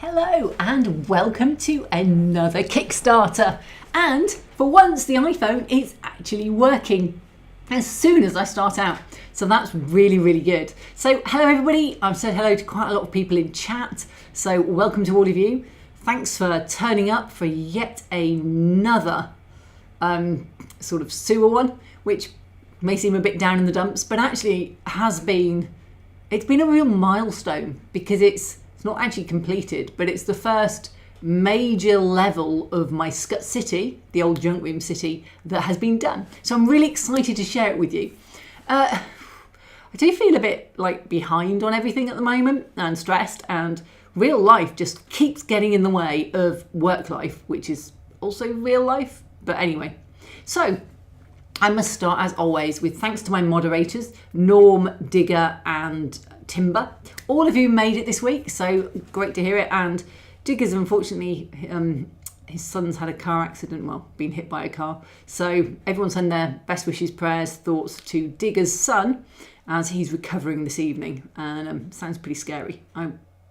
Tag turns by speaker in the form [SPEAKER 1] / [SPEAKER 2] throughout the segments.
[SPEAKER 1] Hello and welcome to another Kickstarter. And for once the iPhone is actually working as soon as I start out. So that's really good. So hello everybody, I've said hello to quite a lot of people in chat. So welcome to all of you. Thanks for turning up for yet another sort of sewer one, which may seem a bit down in the dumps, but actually it's been a real milestone because it's not actually completed, but it's the first major level of my Skutt City, the old junk room city, that has been done. So I'm really excited to share it with you. I do feel a bit like behind on everything at the moment and stressed, and real life just keeps getting in the way of work life, which is also real life. But anyway, so I must start as always with thanks to my moderators, Norm, Digger and Timber. All of you made it this week, so great to hear it. And Digger's unfortunately, his son's had a car accident, been hit by a car. So everyone send their best wishes, prayers, thoughts to Digger's son as he's recovering this evening. And sounds pretty scary.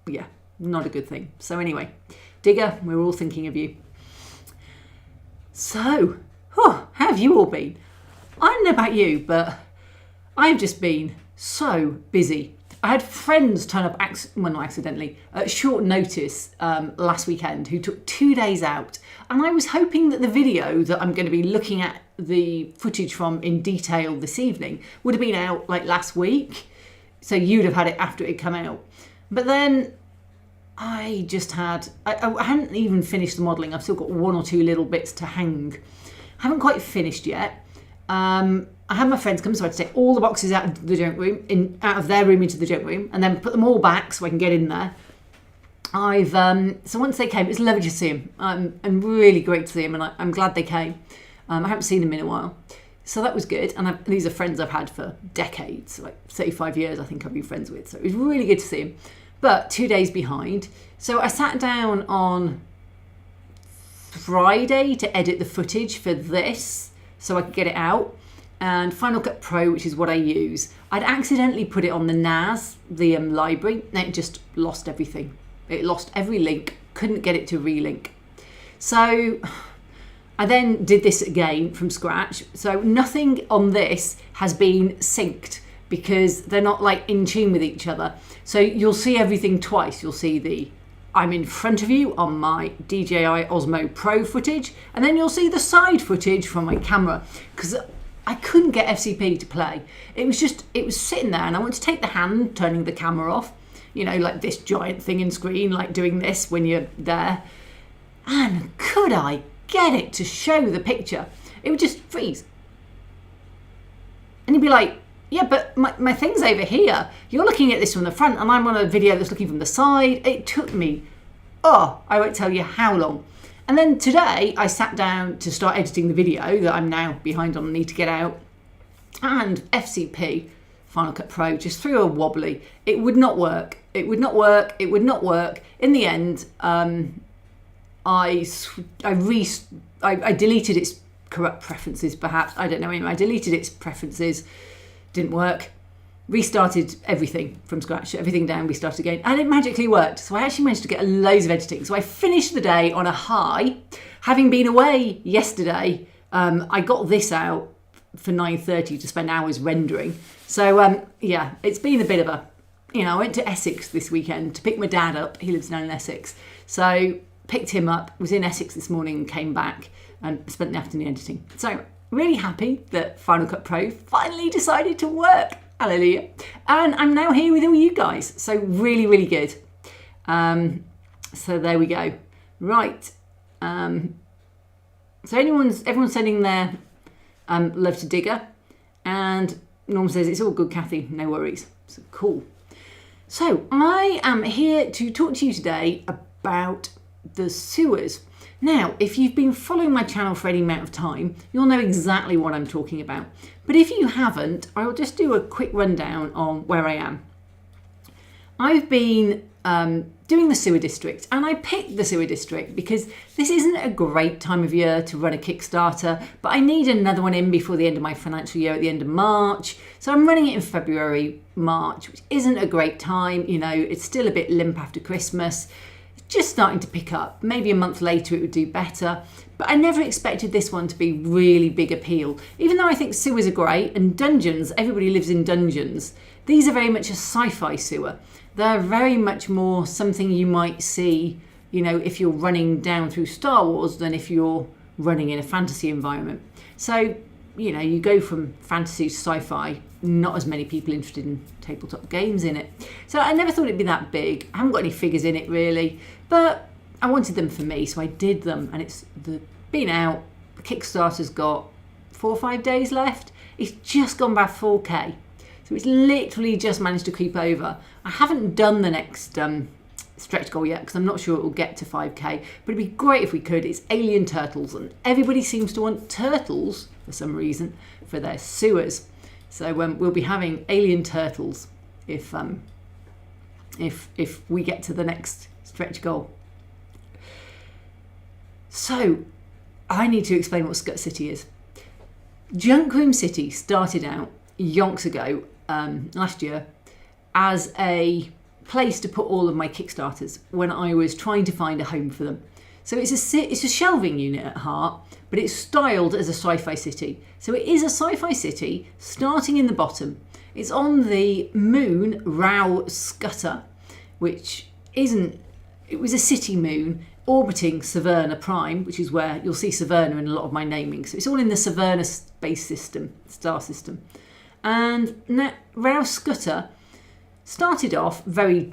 [SPEAKER 1] Yeah, not a good thing. So anyway, Digger, we're all thinking of you. So, how have you all been? I don't know about you, but I've just been so busy. I had friends turn up, not accidentally, at short notice last weekend who took 2 days out. And I was hoping that the video that I'm going to be looking at the footage from in detail this evening would have been out like last week. So you'd have had it after it had come out. But then I hadn't even finished the modelling. I've still got one or two little bits to hang. I haven't quite finished yet. I had my friends come, so I had to take all the boxes out of the junk room, out of their room into the junk room, and then put them all back so I can get in there. So once they came, it was lovely to see them, and really great to see them, and I'm glad they came. I haven't seen them in a while, so that was good. And these are friends I've had for decades, like 35 years I think I've been friends with, so it was really good to see them. But 2 days behind, so I sat down on Friday to edit the footage for this so I could get it out. And Final Cut Pro, which is what I use, I'd accidentally put it on the NAS, the library, and it just lost everything. It lost every link, couldn't get it to relink. So I then did this again from scratch. So nothing on this has been synced because they're not like in tune with each other. So you'll see everything twice. You'll see I'm in front of you on my DJI Osmo Pro footage, and then you'll see the side footage from my camera because I couldn't get FCP to play. It was sitting there, and I went to take the hand turning the camera off, like this giant thing in screen, like doing this when you're there. And could I get it to show the picture? It would just freeze. And you'd be like, yeah, but my thing's over here. You're looking at this from the front, and I'm on a video that's looking from the side. It took me, I won't tell you how long. And then today I sat down to start editing the video that I'm now behind on and need to get out. And FCP, Final Cut Pro, just threw a wobbly. It would not work. It would not work. It would not work. In the end, I deleted its corrupt preferences, perhaps. I don't know. Anyway, I deleted its preferences. Didn't work. Restarted everything from scratch, everything down, restarted again, and it magically worked. So I actually managed to get loads of editing. So I finished the day on a high. Having been away yesterday, I got this out for 9:30 to spend hours rendering. So yeah, it's been a bit of I went to Essex this weekend to pick my dad up. He lives down in Essex. So picked him up, was in Essex this morning, came back and spent the afternoon editing. So really happy that Final Cut Pro finally decided to work. Hallelujah. And I'm now here with all you guys. So really good. So there we go. Right. So everyone's sending their love to Digger. And Norm says, it's all good, Kathy. No worries. So cool. So I am here to talk to you today about the sewers. Now, if you've been following my channel for any amount of time, you'll know exactly what I'm talking about. But if you haven't, I will just do a quick rundown on where I am. I've been doing the sewer district, and I picked the sewer district because this isn't a great time of year to run a Kickstarter, but I need another one in before the end of my financial year at the end of March. So I'm running it in February, March, which isn't a great time. It's still a bit limp after Christmas. just starting to pick up. Maybe a month later it would do better, but I never expected this one to be really big appeal. Even though I think sewers are great and dungeons, everybody lives in dungeons, these are very much a sci-fi sewer. They're very much more something you might see, you know, if you're running down through Star Wars than if you're running in a fantasy environment. So, you know, you go from fantasy to sci-fi, not as many people interested in tabletop games in it. So I never thought it'd be that big. I haven't got any figures in it really, but I wanted them for me, so I did them, and it's been out. The Kickstarter's got 4 or 5 days left. It's just gone by 4K. So it's literally just managed to creep over. I haven't done the next stretch goal yet because I'm not sure it will get to 5K, but it'd be great if we could. It's alien turtles, and everybody seems to want turtles for some reason for their sewers. So we'll be having alien turtles if we get to the next stretch goal. So I need to explain what Skutt City is. Junk Room City started out yonks ago, last year, as a place to put all of my Kickstarters when I was trying to find a home for them. So it's a shelving unit at heart, but it's styled as a sci-fi city. So it is a sci-fi city starting in the bottom. It's on the moon Rao Scutta, which it was a city moon orbiting Severna Prime, which is where you'll see Severna in a lot of my naming. So it's all in the Severna space system, star system. And Rao Scutta started off very,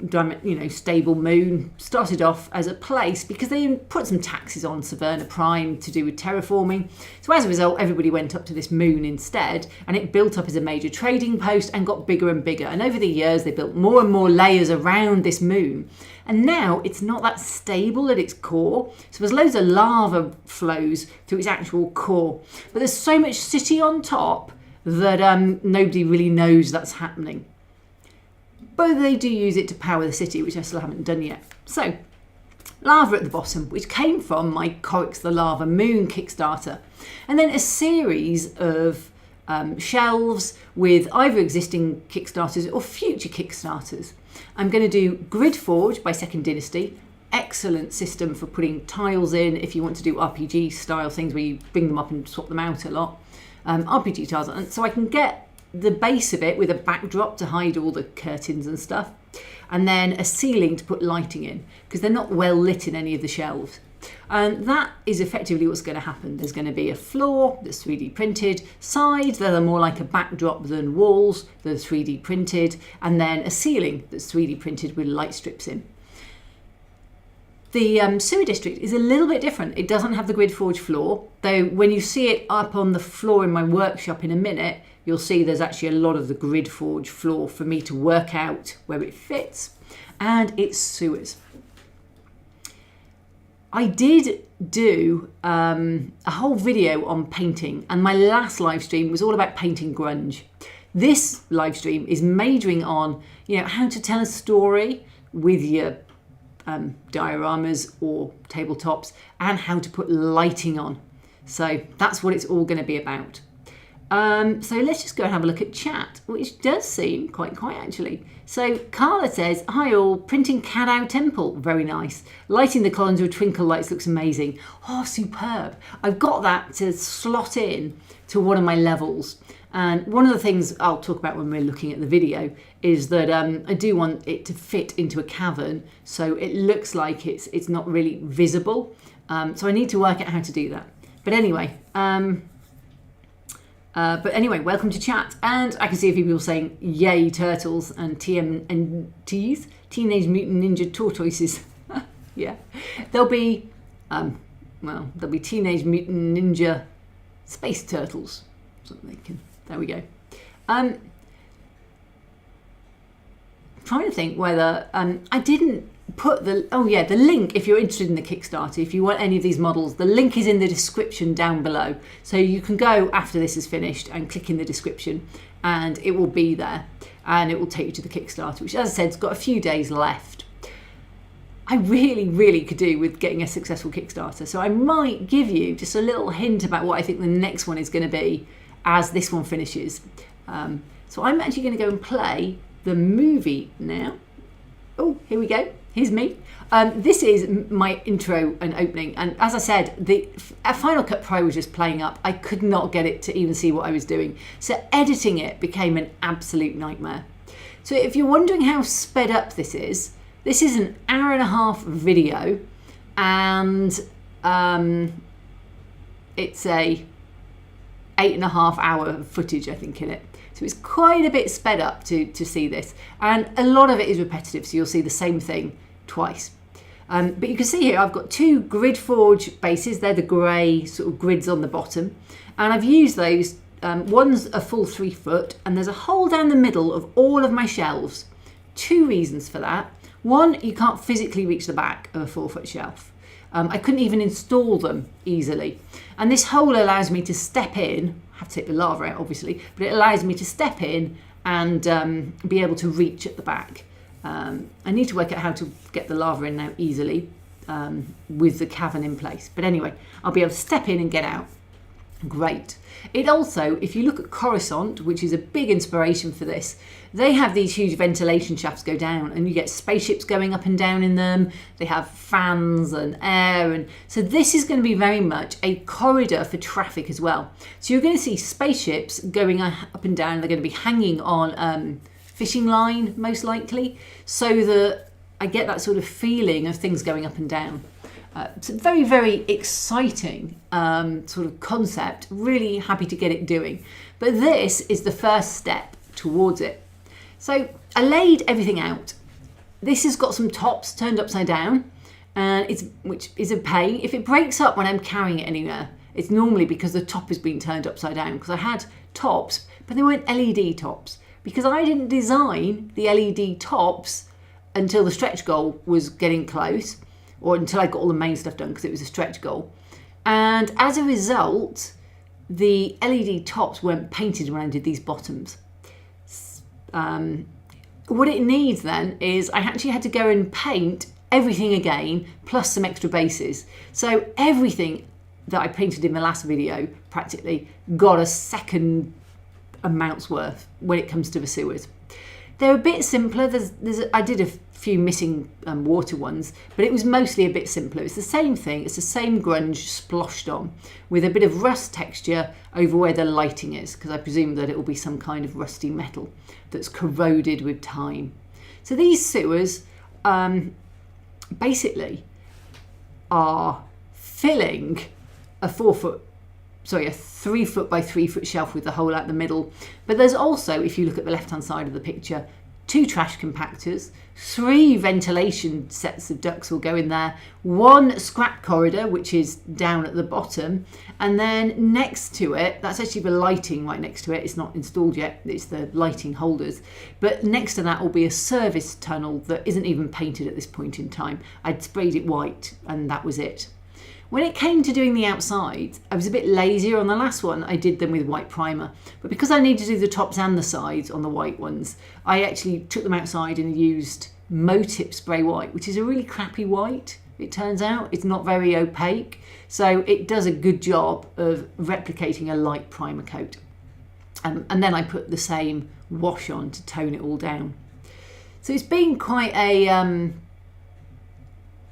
[SPEAKER 1] stable moon. Started off as a place because they put some taxes on Severna Prime to do with terraforming. So as a result, everybody went up to this moon instead, and it built up as a major trading post and got bigger and bigger. And over the years, they built more and more layers around this moon. And now it's not that stable at its core. So there's loads of lava flows through its actual core. But there's so much city on top that nobody really knows that's happening. But they do use it to power the city, which I still haven't done yet. So, lava at the bottom, which came from my Coryx the Lava Moon Kickstarter. And then a series of shelves with either existing Kickstarters or future Kickstarters. I'm going to do Grid Forge by Second Dynasty. Excellent system for putting tiles in if you want to do RPG style things where you bring them up and swap them out a lot. RPG tiles. And so I can get the base of it with a backdrop to hide all the curtains and stuff, and then a ceiling to put lighting in because they're not well lit in any of the shelves. And that is effectively what's going to happen. There's going to be a floor that's 3D printed, sides that are more like a backdrop than walls that are 3D printed, and then a ceiling that's 3D printed with light strips in. The sewer district is a little bit different. It doesn't have the Grid Forge floor, though when you see it up on the floor in my workshop in a minute, you'll see there's actually a lot of the Grid Forge floor for me to work out where it fits. And it's sewers. I did do a whole video on painting, and my last live stream was all about painting grunge. This live stream is majoring on, how to tell a story with your dioramas or tabletops, and how to put lighting on. So that's what it's all going to be about. So let's just go and have a look at chat, which does seem quite quiet actually. So Carla says, hi all, printing Caddow Temple, very nice. Lighting the columns with twinkle lights looks amazing. Oh, superb. I've got that to slot in to one of my levels. And one of the things I'll talk about when we're looking at the video is that I do want it to fit into a cavern so it looks like it's not really visible. So I need to work out how to do that. But anyway, welcome to chat. And I can see a few people saying, yay, turtles and TMNTs, Teenage Mutant Ninja Tortoises. Yeah. There'll be Teenage Mutant Ninja Space Turtles. There we go. Trying to think whether I didn't put the link. If you're interested in the Kickstarter, if you want any of these models, the link is in the description down below, so you can go after this is finished and click in the description and it will be there and it will take you to the Kickstarter, which, as I said, has got a few days left. I really could do with getting a successful Kickstarter, so I might give you just a little hint about what I think the next one is going to be as this one finishes. So I'm actually going to go and play the movie now. Oh, here we go. here's me. This is my intro and opening, and as I said, the Final Cut Pro was just playing up. I could not get it to even see what I was doing, so editing it became an absolute nightmare. So if you're wondering how sped up this is an hour-and-a-half video, and it's a 8.5-hour footage, I think, in it. So it's quite a bit sped up to see this, and a lot of it is repetitive, so you'll see the same thing twice. But you can see here I've got two grid forge bases. They're the grey sort of grids on the bottom, and I've used those. One's a full 3 foot, and there's a hole down the middle of all of my shelves. 2 reasons for that. One, you can't physically reach the back of a 4-foot shelf. I couldn't even install them easily, and this hole allows me to step in. I have to take the lava out obviously, but it allows me to step in and be able to reach at the back. I need to work out how to get the lava in now easily with the cavern in place. But anyway, I'll be able to step in and get out. Great. It also, if you look at Coruscant, which is a big inspiration for this, they have these huge ventilation shafts go down, and you get spaceships going up and down in them. They have fans and air, and so this is going to be very much a corridor for traffic as well. So you're going to see spaceships going up and down. They're going to be hanging on fishing line, most likely, so that I get that sort of feeling of things going up and down. It's a very, very exciting sort of concept. Really happy to get it doing. But this is the first step towards it. So I laid everything out. This has got some tops turned upside down, and which is a pain. If it breaks up when I'm carrying it anywhere, it's normally because the top has been turned upside down, because I had tops, but they weren't LED tops, because I didn't design the LED tops until the stretch goal was getting close, or until I got all the main stuff done, because it was a stretch goal. And as a result, the LED tops weren't painted when I did these bottoms. What it needs then is I actually had to go and paint everything again, plus some extra bases. So everything that I painted in the last video practically got a second amount's worth when it comes to the sewers. They're a bit simpler. I did a few missing water ones, but it was mostly a bit simpler. It's the same thing. It's the same grunge sploshed on with a bit of rust texture over where the lighting is, because I presume that it will be some kind of rusty metal that's corroded with time. So these sewers basically are filling a 3 foot by 3 foot shelf with the hole out the middle. But there's also, if you look at the left hand side of the picture, 2 trash compactors, 3 ventilation sets of ducts will go in there, 1 scrap corridor, which is down at the bottom, and then next to it, that's actually the lighting right next to it. It's not installed yet, it's the lighting holders. But next to that will be a service tunnel that isn't even painted at this point in time. I'd sprayed it white and that was it. When it came to doing the outside, I was a bit lazier on the last one. I did them with white primer. But because I need to do the tops and the sides on the white ones, I actually took them outside and used Motip spray white, which is a really crappy white. It turns out it's not very opaque. So it does a good job of replicating a light primer coat. And then I put the same wash on to tone it all down. So it's been quite a...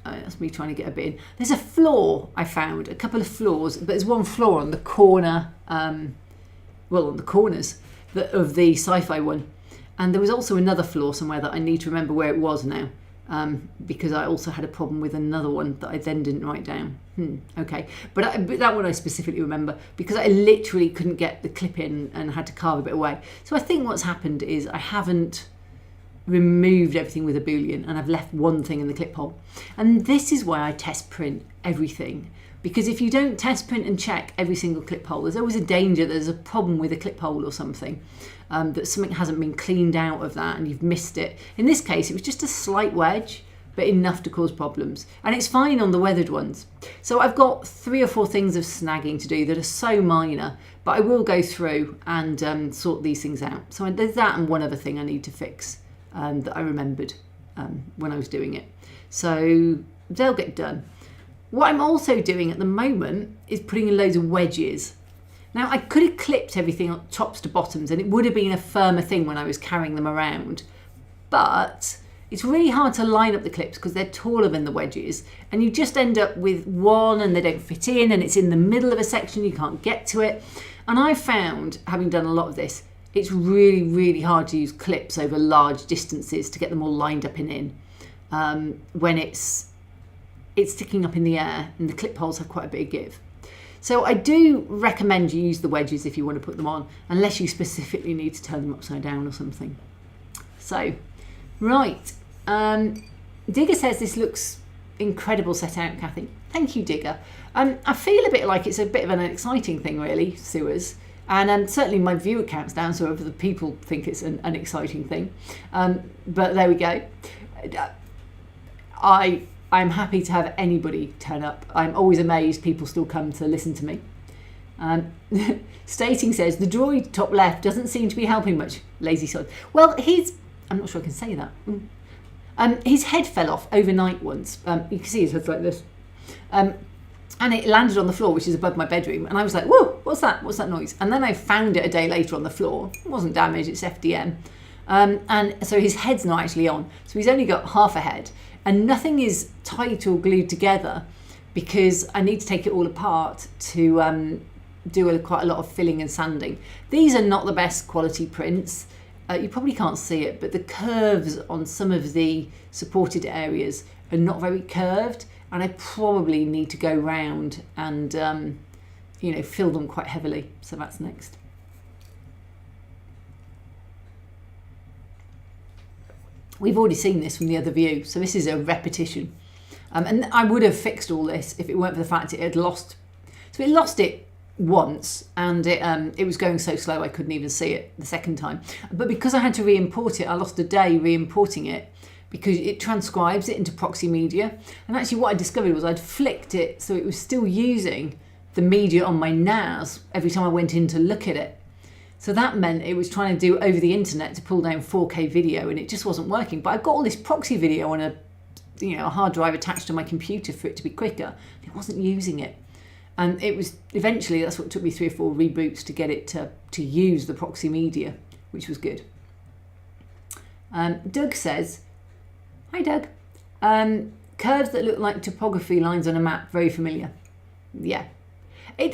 [SPEAKER 1] that's me trying to get a bit in. There's a floor I found, a couple of floors, but there's one floor on the corner, on the corners of the sci-fi one. And there was also another floor somewhere that I need to remember where it was now, because I also had a problem with another one that I then didn't write down. Okay, but that one I specifically remember because I literally couldn't get the clip in and had to carve a bit away. So I think what's happened is I haven't removed everything with a boolean and I've left one thing in the clip hole. And this is why I test print everything, because if you don't test print and check every single clip hole, there's always a danger there's a problem with a clip hole or something, that something hasn't been cleaned out of that and you've missed it. In this case it was just a slight wedge, but enough to cause problems, and it's fine on the weathered ones. So I've got 3 or 4 things of snagging to do that are so minor, but I will go through and sort these things out. So there's that and one other thing I need to fix that I remembered when I was doing it. So they'll get done. What I'm also doing at the moment is putting in loads of wedges. Now I could have clipped everything tops to bottoms and it would have been a firmer thing when I was carrying them around, but it's really hard to line up the clips because they're taller than the wedges, and you just end up with one and they don't fit in, and it's in the middle of a section, you can't get to it. And I found, having done a lot of this, it's really, really hard to use clips over large distances to get them all lined up and in when it's sticking up in the air, and the clip holes have quite a bit of give. So I do recommend you use the wedges if you want to put them on, unless you specifically need to turn them upside down or something. So, right. Digger says this looks incredible set out, Kathy. Thank you, Digger. I feel a bit like it's a bit of an exciting thing, really, sewers. And certainly my viewer count's down, so other people think it's an exciting thing. But there we go. I'm happy to have anybody turn up. I'm always amazed people still come to listen to me. Stating says, the droid top left doesn't seem to be helping much. Lazy sod. Well, I'm not sure I can say that. His head fell off overnight once. You can see his head's like this. And it landed on the floor, which is above my bedroom. And I was like, whoa, what's that? What's that noise? And then I found it a day later on the floor. It wasn't damaged, it's FDM. And so his head's not actually on. So he's only got half a head. And nothing is tight or glued together because I need to take it all apart to do quite a lot of filling and sanding. These are not the best quality prints. You probably can't see it, but the curves on some of the supported areas are not very curved, and I probably need to go round and fill them quite heavily. So that's next. We've already seen this from the other view, so this is a repetition. And I would have fixed all this if it weren't for the fact it had lost. So it lost it once, and it was going so slow I couldn't even see it the second time. But because I had to re-import it, I lost a day re-importing it because it transcribes it into proxy media. And actually what I discovered was I'd flicked it so it was still using the media on my NAS every time I went in to look at it. So that meant it was trying to do over the internet to pull down 4K video, and it just wasn't working. But I've got all this proxy video on a hard drive attached to my computer for it to be quicker. It wasn't using it. And it was eventually, that's what took me 3 or 4 reboots to get it to use the proxy media, which was good. Doug says, hi Doug, curves that look like topography lines on a map, very familiar. Yeah. I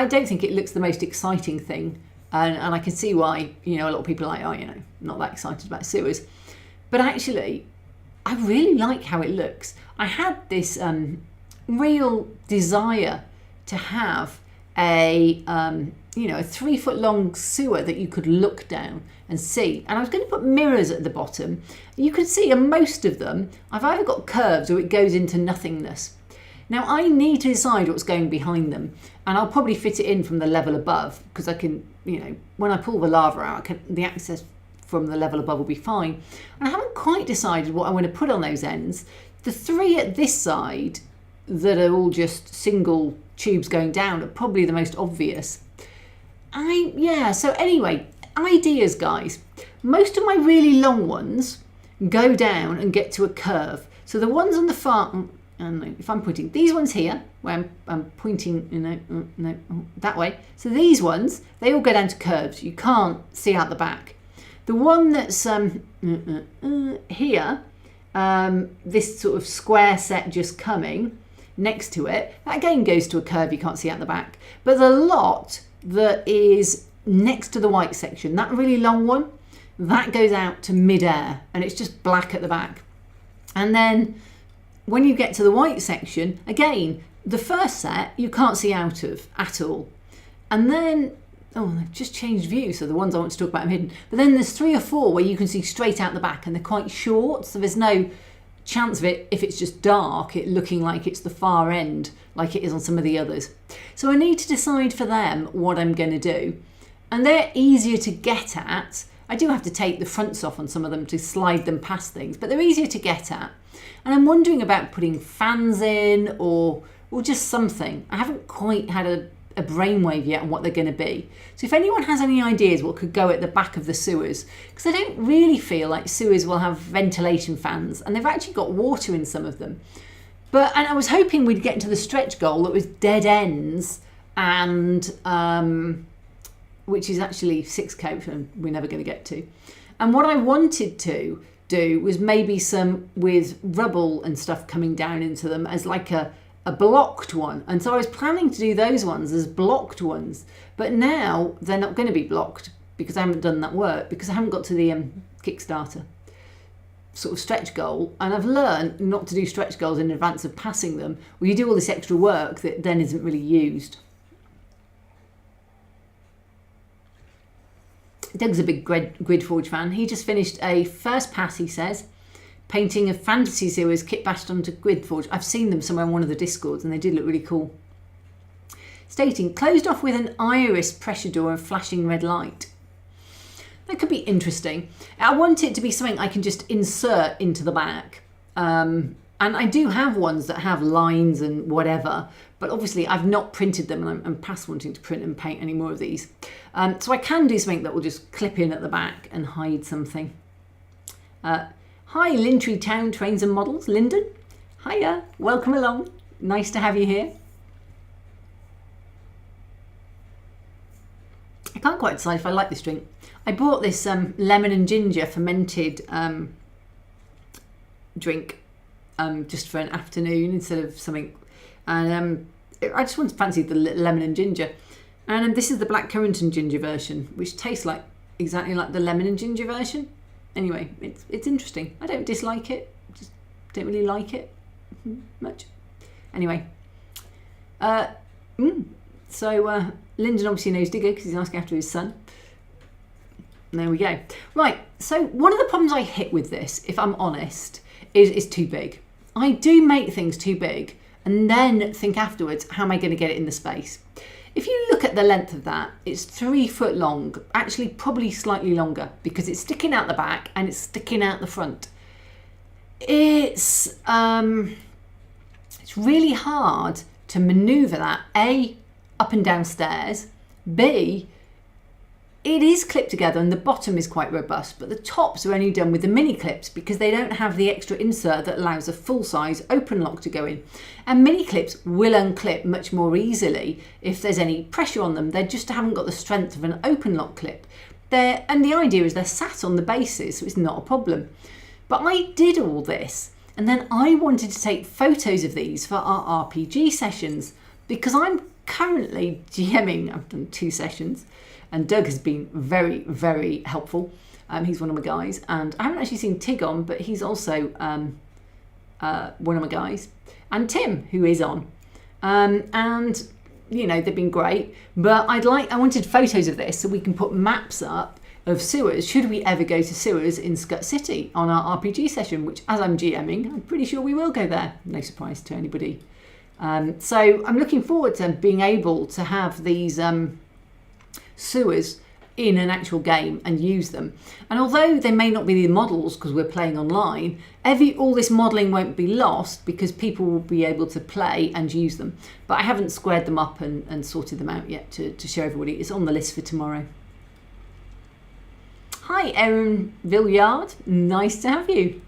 [SPEAKER 1] don't think it looks the most exciting thing, and I can see why, a lot of people are like, not that excited about sewers. But actually, I really like how it looks. I had this real desire to have a 3 foot long sewer that you could look down and see. And I was going to put mirrors at the bottom. You can see in most of them, I've either got curves or it goes into nothingness. Now I need to decide what's going behind them, and I'll probably fit it in from the level above because I can, when I pull the lava out, the access from the level above will be fine. And I haven't quite decided what I want to put on those ends. The 3 at this side that are all just single tubes going down are probably the most obvious. So anyway, ideas, guys. Most of my really long ones go down and get to a curve. So the ones on the far, if I'm pointing, these ones here, where I'm pointing, that way. So these ones, they all go down to curves. You can't see out the back. The one that's here, this sort of square set just coming next to it, that again goes to a curve you can't see out the back. But the lot that is next to the white section, that really long one, that goes out to mid-air and it's just black at the back. And then when you get to the white section, again, the first set you can't see out of at all. And then, they've just changed view, so the ones I want to talk about are hidden. But then there's 3 or 4 where you can see straight out the back and they're quite short, so there's no chance of it, if it's just dark, it looking like it's the far end, like it is on some of the others. So I need to decide for them what I'm going to do. And they're easier to get at. I do have to take the fronts off on some of them to slide them past things, but they're easier to get at. And I'm wondering about putting fans in or just something. I haven't quite had a brainwave yet on what they're going to be. So if anyone has any ideas what could go at the back of the sewers, because I don't really feel like sewers will have ventilation fans, and they've actually got water in some of them. And I was hoping we'd get into the stretch goal that was dead ends, and which is actually 6 coats and we're never going to get to. And what I wanted to do was maybe some with rubble and stuff coming down into them as like a blocked one. And so I was planning to do those ones as blocked ones, but now they're not going to be blocked because I haven't done that work, because I haven't got to the Kickstarter sort of stretch goal. And I've learned not to do stretch goals in advance of passing them, where you do all this extra work that then isn't really used. Doug's a big Gridforge fan. He just finished a first pass, he says, painting a fantasy series kit bashed onto Gridforge. I've seen them somewhere on one of the Discords and they did look really cool. Stating, closed off with an iris pressure door and flashing red light. That could be interesting. I want it to be something I can just insert into the back. And I do have ones that have lines and whatever, but obviously I've not printed them and I'm past wanting to print and paint any more of these. So I can do something that will just clip in at the back and hide something. Hi, Lintree Town Trains and Models. Lyndon, hiya, welcome along. Nice to have you here. I can't quite decide if I like this drink. I bought this lemon and ginger fermented drink just for an afternoon instead of something. And I just want to fancy the lemon and ginger. And this is the blackcurrant and ginger version, which tastes like exactly like the lemon and ginger version. Anyway, it's interesting. I don't dislike it, just don't really like it much. Anyway, so Lyndon obviously knows Digger because he's asking after his son. And there we go. Right, so one of the problems I hit with this, if I'm honest, is it's too big. I do make things too big and then think afterwards, how am I going to get it in the space? If you look at the length of that, it's 3 foot long, actually probably slightly longer because it's sticking out the back and it's sticking out the front. It's really hard to maneuver that, A, up and down stairs, B, it is clipped together and the bottom is quite robust, but the tops are only done with the mini clips because they don't have the extra insert that allows a full-size open lock to go in. And mini clips will unclip much more easily if there's any pressure on them. They just haven't got the strength of an open lock clip. And the idea is they're sat on the bases, so it's not a problem. But I did all this and then I wanted to take photos of these for our RPG sessions because I'm currently GMing. I've done 2 sessions. And Doug has been very, very helpful. He's one of my guys. And I haven't actually seen Tig on, but he's also one of my guys. And Tim, who is on. And, you know, they've been great. But I wanted photos of this so we can put maps up of sewers, should we ever go to sewers in Skutt City on our RPG session, which, as I'm GMing, I'm pretty sure we will go there. No surprise to anybody. So I'm looking forward to being able to have these sewers in an actual game and use them. And although they may not be the models because we're playing online, all this modelling won't be lost because people will be able to play and use them. But I haven't squared them up and sorted them out yet to show everybody. It's on the list for tomorrow. Hi, Erin Villiard. Nice to have you.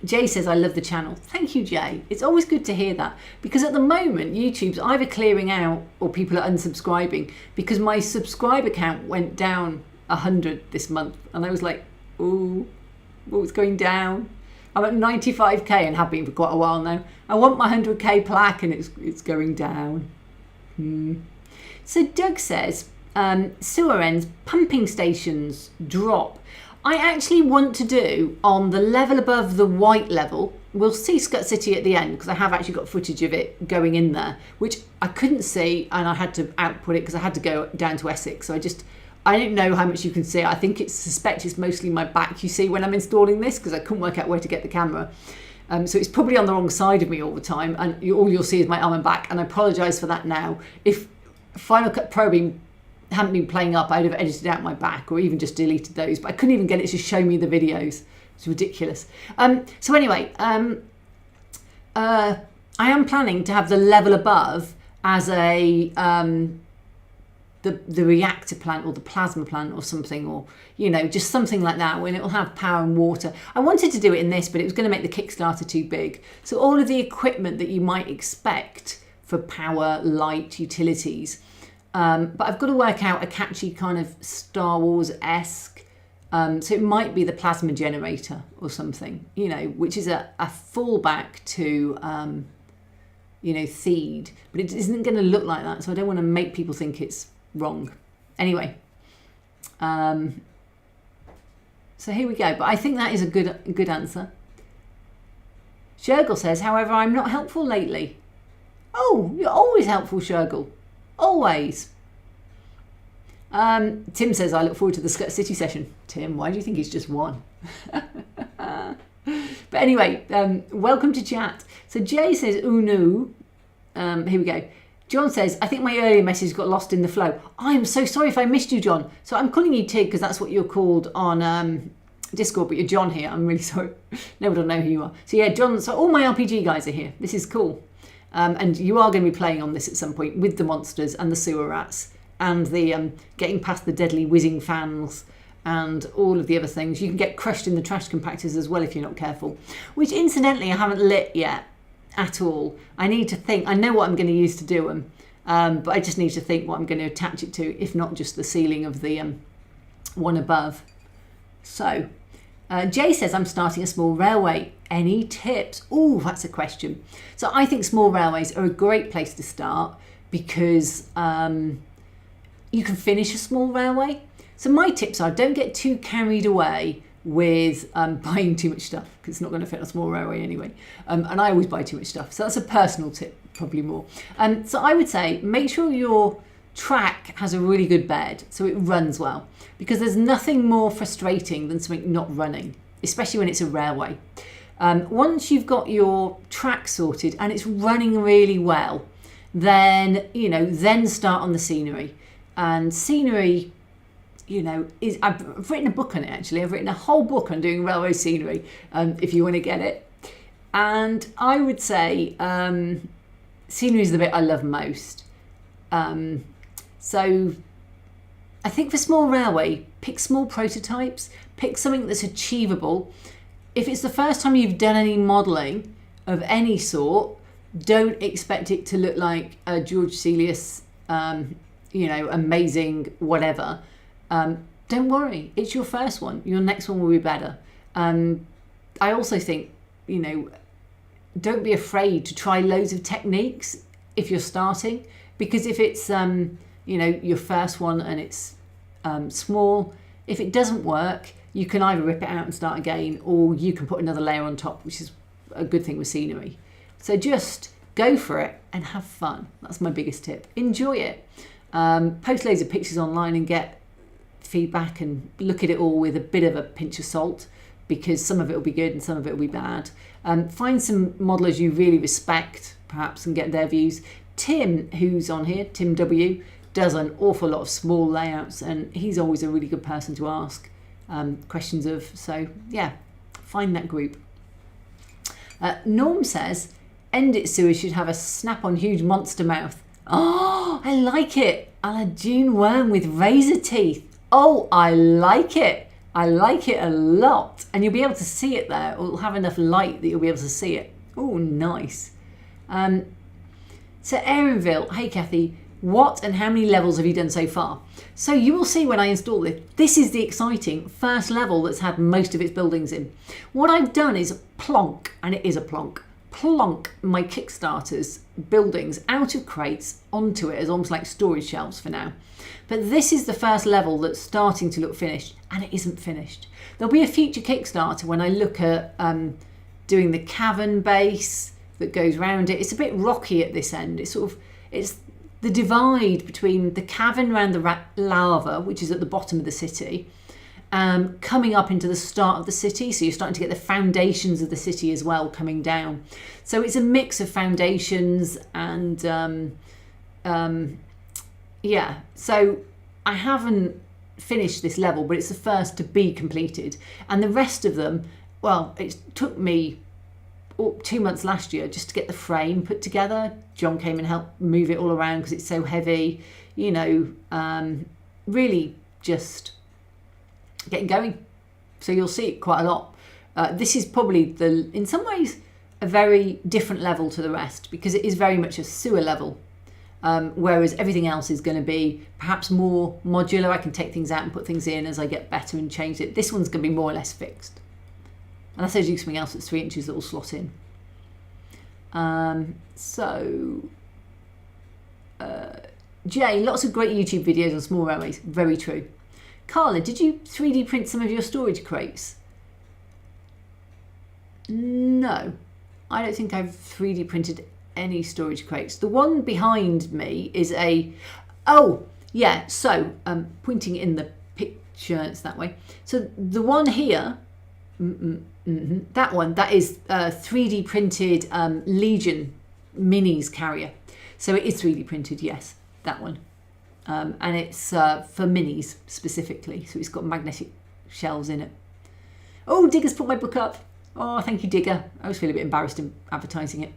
[SPEAKER 1] Jay says, I love the channel. Thank you, Jay. It's always good to hear that because at the moment, YouTube's either clearing out or people are unsubscribing because my subscriber count went down 100 this month. And I was like, ooh, it's going down. I'm at 95k and have been for quite a while now. I want my 100k plaque and it's going down. So Doug says, sewer ends, pumping stations drop. I actually want to do on the level above the white level. We'll see Skutt City at the end because I have actually got footage of it going in there, which I couldn't see and I had to output it because I had to go down to Essex. So I don't know how much you can see. I suspect it's mostly my back you see when I'm installing this because I couldn't work out where to get the camera. So it's probably on the wrong side of me all the time and all you'll see is my arm and back, and I apologise for that now. If Final Cut Pro hadn't been playing up, I'd have edited out my back or even just deleted those, but I couldn't even get it to show me the videos. It's ridiculous. So anyway, I am planning to have the level above as a the reactor plant or the plasma plant or something, or you know, just something like that when it will have power and water. I wanted to do it in this, but it was going to make the Kickstarter too big. So all of the equipment that you might expect for power, light, utilities, But I've got to work out a catchy kind of Star Wars-esque. So it might be the plasma generator or something, you know, which is a fallback to, you know, Theed. But it isn't going to look like that, so I don't want to make people think it's wrong. Anyway, so here we go. But I think that is a good answer. Shergel says, however, I'm not helpful lately. Oh, you're always helpful, Shergel. Always. Tim says, I look forward to the Skutt City session. Tim, why do you think it's just one? But anyway, welcome to chat. So Jay says, Unu. Here we go. John says, I think my earlier message got lost in the flow. I'm so sorry if I missed you, John. So I'm calling you Tig because that's what you're called on Discord, but you're John here. I'm really sorry. Nobody will know who you are. So yeah, John, so all my RPG guys are here. This is cool. And you are going to be playing on this at some point with the monsters and the sewer rats and the getting past the deadly whizzing fans and all of the other things. You can get crushed in the trash compactors as well if you're not careful, which incidentally I haven't lit yet at all. I need to think. I know what I'm going to use to do them, but I just need to think what I'm going to attach it to, if not just the ceiling of the one above. So Jay says, I'm starting a small railway. Any tips? Oh, that's a question. So I think small railways are a great place to start because you can finish a small railway. So my tips are, don't get too carried away with buying too much stuff, because it's not going to fit on a small railway anyway. And I always buy too much stuff. So that's a personal tip, probably more. So I would say make sure your track has a really good bed so it runs well, because there's nothing more frustrating than something not running, especially when it's a railway. Once you've got your track sorted and it's running really well, then, you know, then start on the scenery. And scenery, you know, is, I've written a book on it actually. I've written a whole book on doing railway scenery, if you want to get it. And I would say scenery is the bit I love most. So I think for small railway, pick small prototypes, pick something that's achievable. If it's the first time you've done any modelling of any sort, don't expect it to look like a George Celius, you know, amazing whatever. Don't worry, it's your first one. Your next one will be better. I also think, you know, don't be afraid to try loads of techniques if you're starting, because if it's, you know, your first one and it's small, if it doesn't work, you can either rip it out and start again, or you can put another layer on top, which is a good thing with scenery. So just go for it and have fun. That's my biggest tip. Enjoy it. Post loads of pictures online and get feedback and look at it all with a bit of a pinch of salt, because some of it will be good and some of it will be bad. Find some modelers you really respect, perhaps, and get their views. Tim, who's on here, Tim W, does an awful lot of small layouts, and he's always a really good person to ask questions of. So yeah, find that group. Norm says, End It Sewer should have a snap-on huge monster mouth. Oh, I like it. A la June worm with razor teeth. Oh, I like it. I like it a lot. And you'll be able to see it there. It'll have enough light that you'll be able to see it. Oh, nice. So Aaronville, hey Kathy, what and how many levels have you done so far? So you will see when I install it, this is the exciting first level that's had most of its buildings in. What I've done is plonk, and it is a plonk my Kickstarter's buildings out of crates onto it as almost like storage shelves for now. But this is the first level that's starting to look finished, and it isn't finished. There'll be a future Kickstarter when I look at doing the cavern base that goes around it. It's a bit rocky at this end. It's the divide between the cavern around the lava, which is at the bottom of the city, coming up into the start of the city. So you're starting to get the foundations of the city as well coming down. So it's a mix of foundations and yeah. So I haven't finished this level, but it's the first to be completed. And the rest of them, well, it took me 2 months last year just to get the frame put together. John came and helped move it all around because it's so heavy, you know, really just getting going. So you'll see it quite a lot. This is probably in some ways a very different level to the rest, because it is very much a sewer level. whereas everything else is going to be perhaps more modular. I can take things out and put things in as I get better and change it. This one's going to be more or less fixed. Unless I do something else that's 3 inches that will slot in. Jay, lots of great YouTube videos on small railways. Very true. Carla, did you 3D print some of your storage crates? No, I don't think I've 3D printed any storage crates. The one behind me is oh yeah, so pointing in the picture, it's that way. So the one here, that one, that is 3D printed Legion Minis carrier. So it is 3D printed, yes, that one. And it's for minis specifically, so it's got magnetic shells in it. Oh, Digger's put my book up. Oh, thank you, Digger. I always feel a bit embarrassed in advertising it.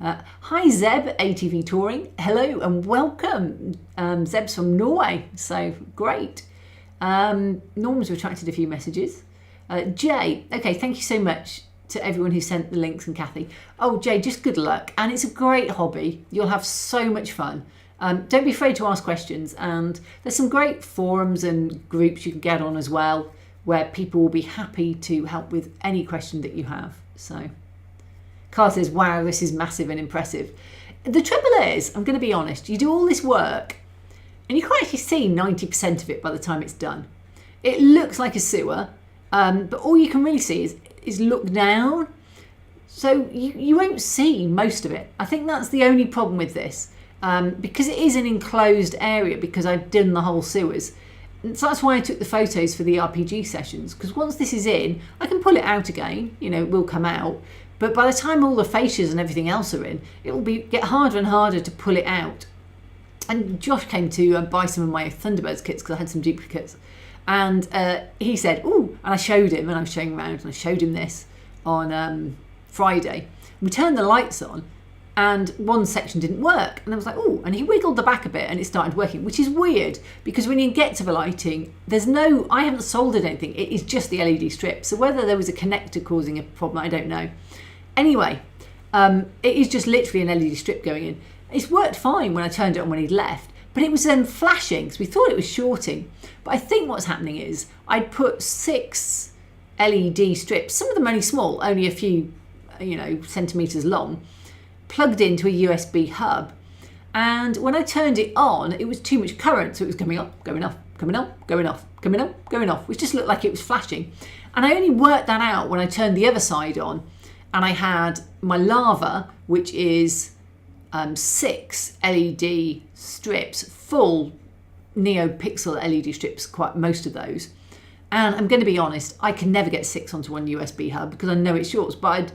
[SPEAKER 1] Hi, Zeb, ATV Touring. Hello and welcome. Zeb's from Norway, so great. Norm's retracted a few messages. Jay, okay, thank you so much to everyone who sent the links, and Kathy. Oh, Jay, just good luck. And it's a great hobby. You'll have so much fun. Don't be afraid to ask questions. And there's some great forums and groups you can get on as well, where people will be happy to help with any question that you have. So, Carl says, wow, this is massive and impressive. The trouble is, I'm going to be honest, you do all this work and you can't actually see 90% of it by the time it's done. It looks like a sewer, but all you can really see is look down. So you won't see most of it. I think that's the only problem with this, because it is an enclosed area, because I've done the whole sewers. So that's why I took the photos for the RPG sessions, because once this is in, I can pull it out again, you know, it will come out. But by the time all the fascias and everything else are in, it will get harder and harder to pull it out. And Josh came to buy some of my Thunderbirds kits because I had some duplicates. And he said, ooh, and I showed him, and I was showing him around, and I showed him this on Friday. We turned the lights on, and one section didn't work. And I was like, oh, and he wiggled the back a bit and it started working, which is weird because when you get to the lighting, I haven't soldered anything. It is just the LED strip. So whether there was a connector causing a problem, I don't know. Anyway, it is just literally an LED strip going in. It's worked fine when I turned it on when he'd left, but it was then flashing. So we thought it was shorting. But I think what's happening is I'd put 6 LED strips, some of them only small, only a few, centimeters long, plugged into a USB hub, and when I turned it on, it was too much current, so it was coming up, going off, coming up, going off, coming up, going off, which just looked like it was flashing. And I only worked that out when I turned the other side on, and I had my lava, which is 6 LED strips, full NeoPixel LED strips, quite most of those. And I'm going to be honest, I can never get 6 onto one USB hub because I know it shorts, but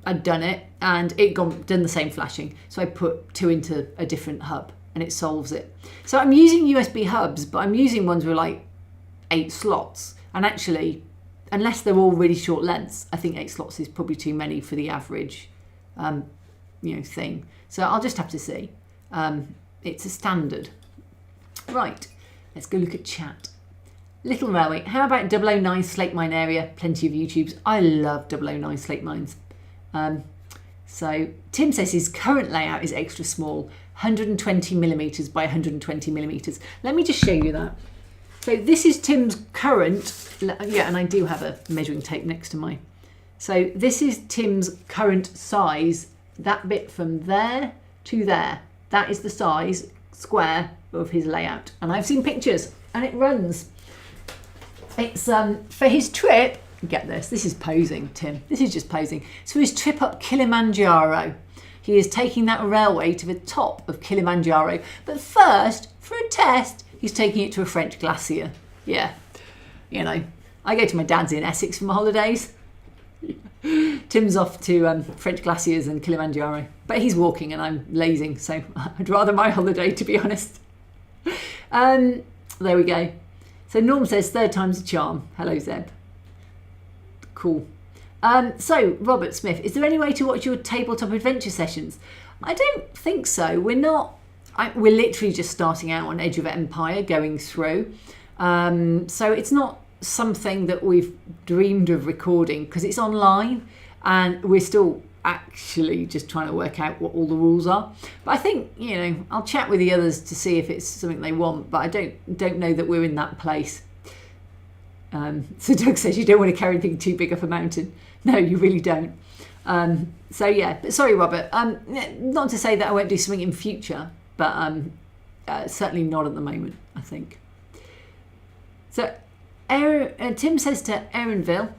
[SPEAKER 1] I'd done it and it done the same flashing. So I put 2 into a different hub and it solves it. So I'm using USB hubs, but I'm using ones with like 8 slots. And actually, unless they're all really short lengths, I think 8 slots is probably too many for the average, thing. So I'll just have to see. It's a standard. Right, let's go look at chat. Little Railway, how about 009 slate mine area? Plenty of YouTubes. I love 009 slate mines. So Tim says his current layout is extra small, 120 millimeters by 120 millimeters. Let me just show you that. So this is Tim's current, and I do have a measuring tape next to mine. So this is Tim's current size, that bit from there to there. That is the size, square, of his layout. And I've seen pictures, and it runs. It's for his trip. Get this is posing, Tim. This is just posing. So his trip up Kilimanjaro. He is taking that railway to the top of Kilimanjaro. But first, for a test, he's taking it to a French glacier. Yeah, I go to my dad's in Essex for my holidays. Tim's off to French glaciers and Kilimanjaro. But he's walking and I'm lazing, so I'd rather my holiday, to be honest. There we go. So Norm says, 3rd time's a charm. Hello, Zeb. Cool. So, Robert Smith, is there any way to watch your tabletop adventure sessions? I don't think so. We're literally just starting out on Edge of Empire, going through. So it's not something that we've dreamed of recording because it's online and we're still actually just trying to work out what all the rules are. But I think, you know, I'll chat with the others to see if it's something they want, but I don't know that we're in that place. So Doug says you don't want to carry anything too big up a mountain. No, you really don't. So yeah, but sorry, Robert. Not to say that I won't do something in future, but certainly not at the moment, I think. So Tim says to Erinville,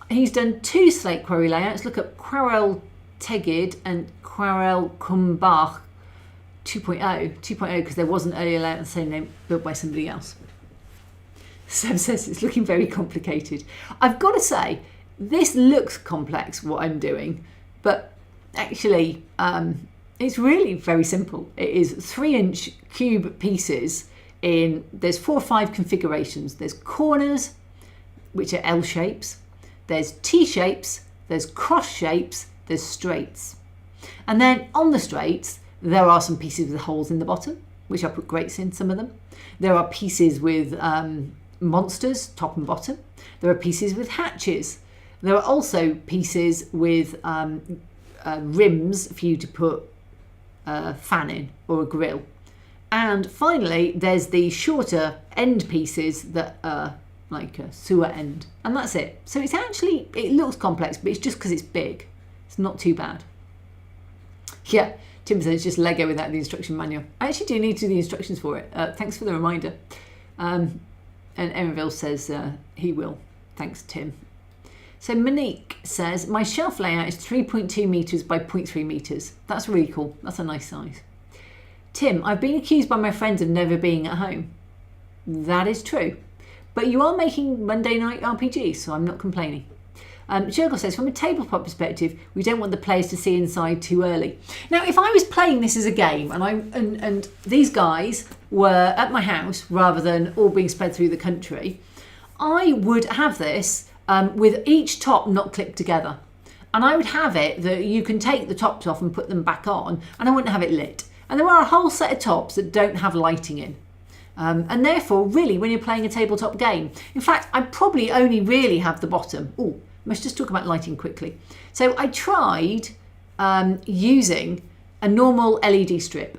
[SPEAKER 1] he's done 2 slate quarry layouts. Look at Quarel Tegid and Quarel Kumbach 2.0 because there was an earlier layout of the same name built by somebody else. Sam says it's looking very complicated. I've got to say, this looks complex, what I'm doing, but actually it's really very simple. It is 3-inch cube pieces there's 4 or 5 configurations. There's corners, which are L shapes. There's T shapes, there's cross shapes, there's straights. And then on the straights, there are some pieces with holes in the bottom, which I put grates in, some of them. There are pieces with monsters, top and bottom. There are pieces with hatches. There are also pieces with rims for you to put a fan in or a grill. And finally, there's the shorter end pieces that are like a sewer end. And that's it. So it's actually, it looks complex, but it's just because it's big. It's not too bad. Yeah, Tim says it's just Lego without the instruction manual. I actually do need to do the instructions for it. Thanks for the reminder. And Emerville says he will. Thanks, Tim. So Monique says, my shelf layout is 3.2 metres by 0.3 metres. That's really cool. That's a nice size. Tim, I've been accused by my friends of never being at home. That is true. But you are making Monday night RPGs, so I'm not complaining. Jurgle says, from a tabletop perspective, we don't want the players to see inside too early. Now, if I was playing this as a game and these guys were at my house rather than all being spread through the country, I would have this with each top not clipped together. And I would have it that you can take the tops off and put them back on, and I wouldn't have it lit. And there are a whole set of tops that don't have lighting in. And therefore, really, when you're playing a tabletop game, in fact, I probably only really have the bottom. Oh, let's just talk about lighting quickly. So I tried using a normal LED strip,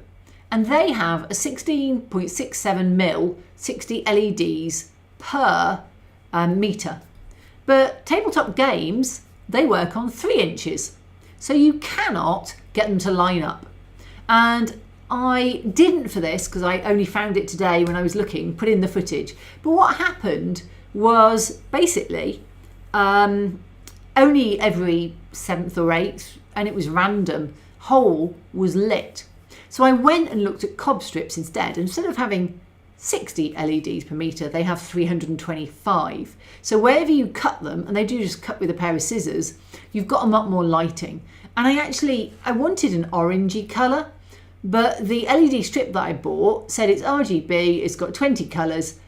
[SPEAKER 1] and they have a 16.67mm 60 LEDs per metre. But tabletop games, they work on 3 inches. So you cannot get them to line up. And I didn't for this because I only found it today when I was looking, put in the footage. But what happened was basically only every 7th or 8th, and it was random, hole was lit. So I went and looked at cob strips instead. Instead of having 60 LEDs per metre, they have 325. So wherever you cut them, and they do just cut with a pair of scissors, you've got a lot more lighting. And I wanted an orangey colour, but the LED strip that I bought said it's RGB, it's got 20 colours.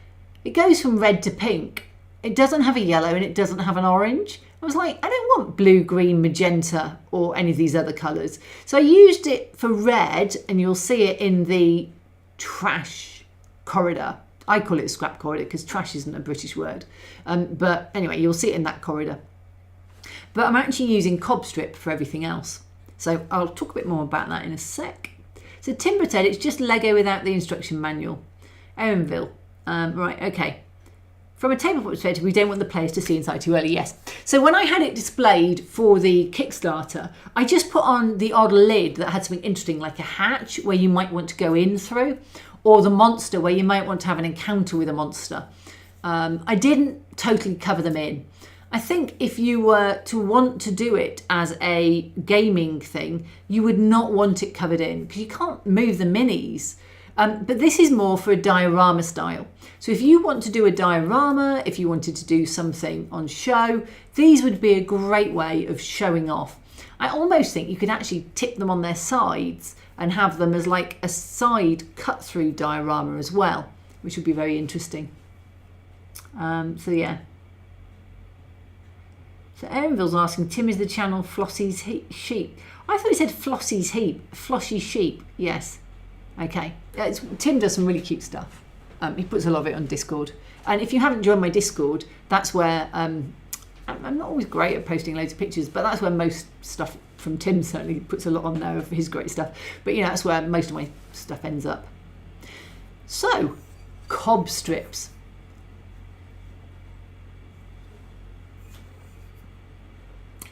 [SPEAKER 1] It goes from red to pink. It doesn't have a yellow and it doesn't have an orange. I was like, I don't want blue, green, magenta or any of these other colours. So I used it for red, and you'll see it in the trash corridor. I call it a scrap corridor because trash isn't a British word. But anyway, you'll see it in that corridor. But I'm actually using cob strip for everything else. So I'll talk a bit more about that in a sec. So Timber said it's just Lego without the instruction manual. Erinville. Right, okay. From a tabletop perspective, we don't want the players to see inside too early, yes. So when I had it displayed for the Kickstarter, I just put on the odd lid that had something interesting, like a hatch where you might want to go in through, or the monster where you might want to have an encounter with a monster. I didn't totally cover them in. I think if you were to want to do it as a gaming thing, you would not want it covered in because you can't move the minis. But this is more for a diorama style. So if you want to do a diorama, if you wanted to do something on show, these would be a great way of showing off. I almost think you could actually tip them on their sides and have them as like a side cut through diorama as well, which would be very interesting. So yeah. So Erinville's asking, Tim, is the channel Flossie's Sheep? I thought it said Flossie's Heap. Flossie Sheep, yes. Okay. Tim does some really cute stuff. He puts a lot of it on Discord. And if you haven't joined my Discord, that's where, I'm not always great at posting loads of pictures, but that's where most stuff from Tim certainly puts a lot on there of his great stuff. But, you know, that's where most of my stuff ends up. So, cob strips.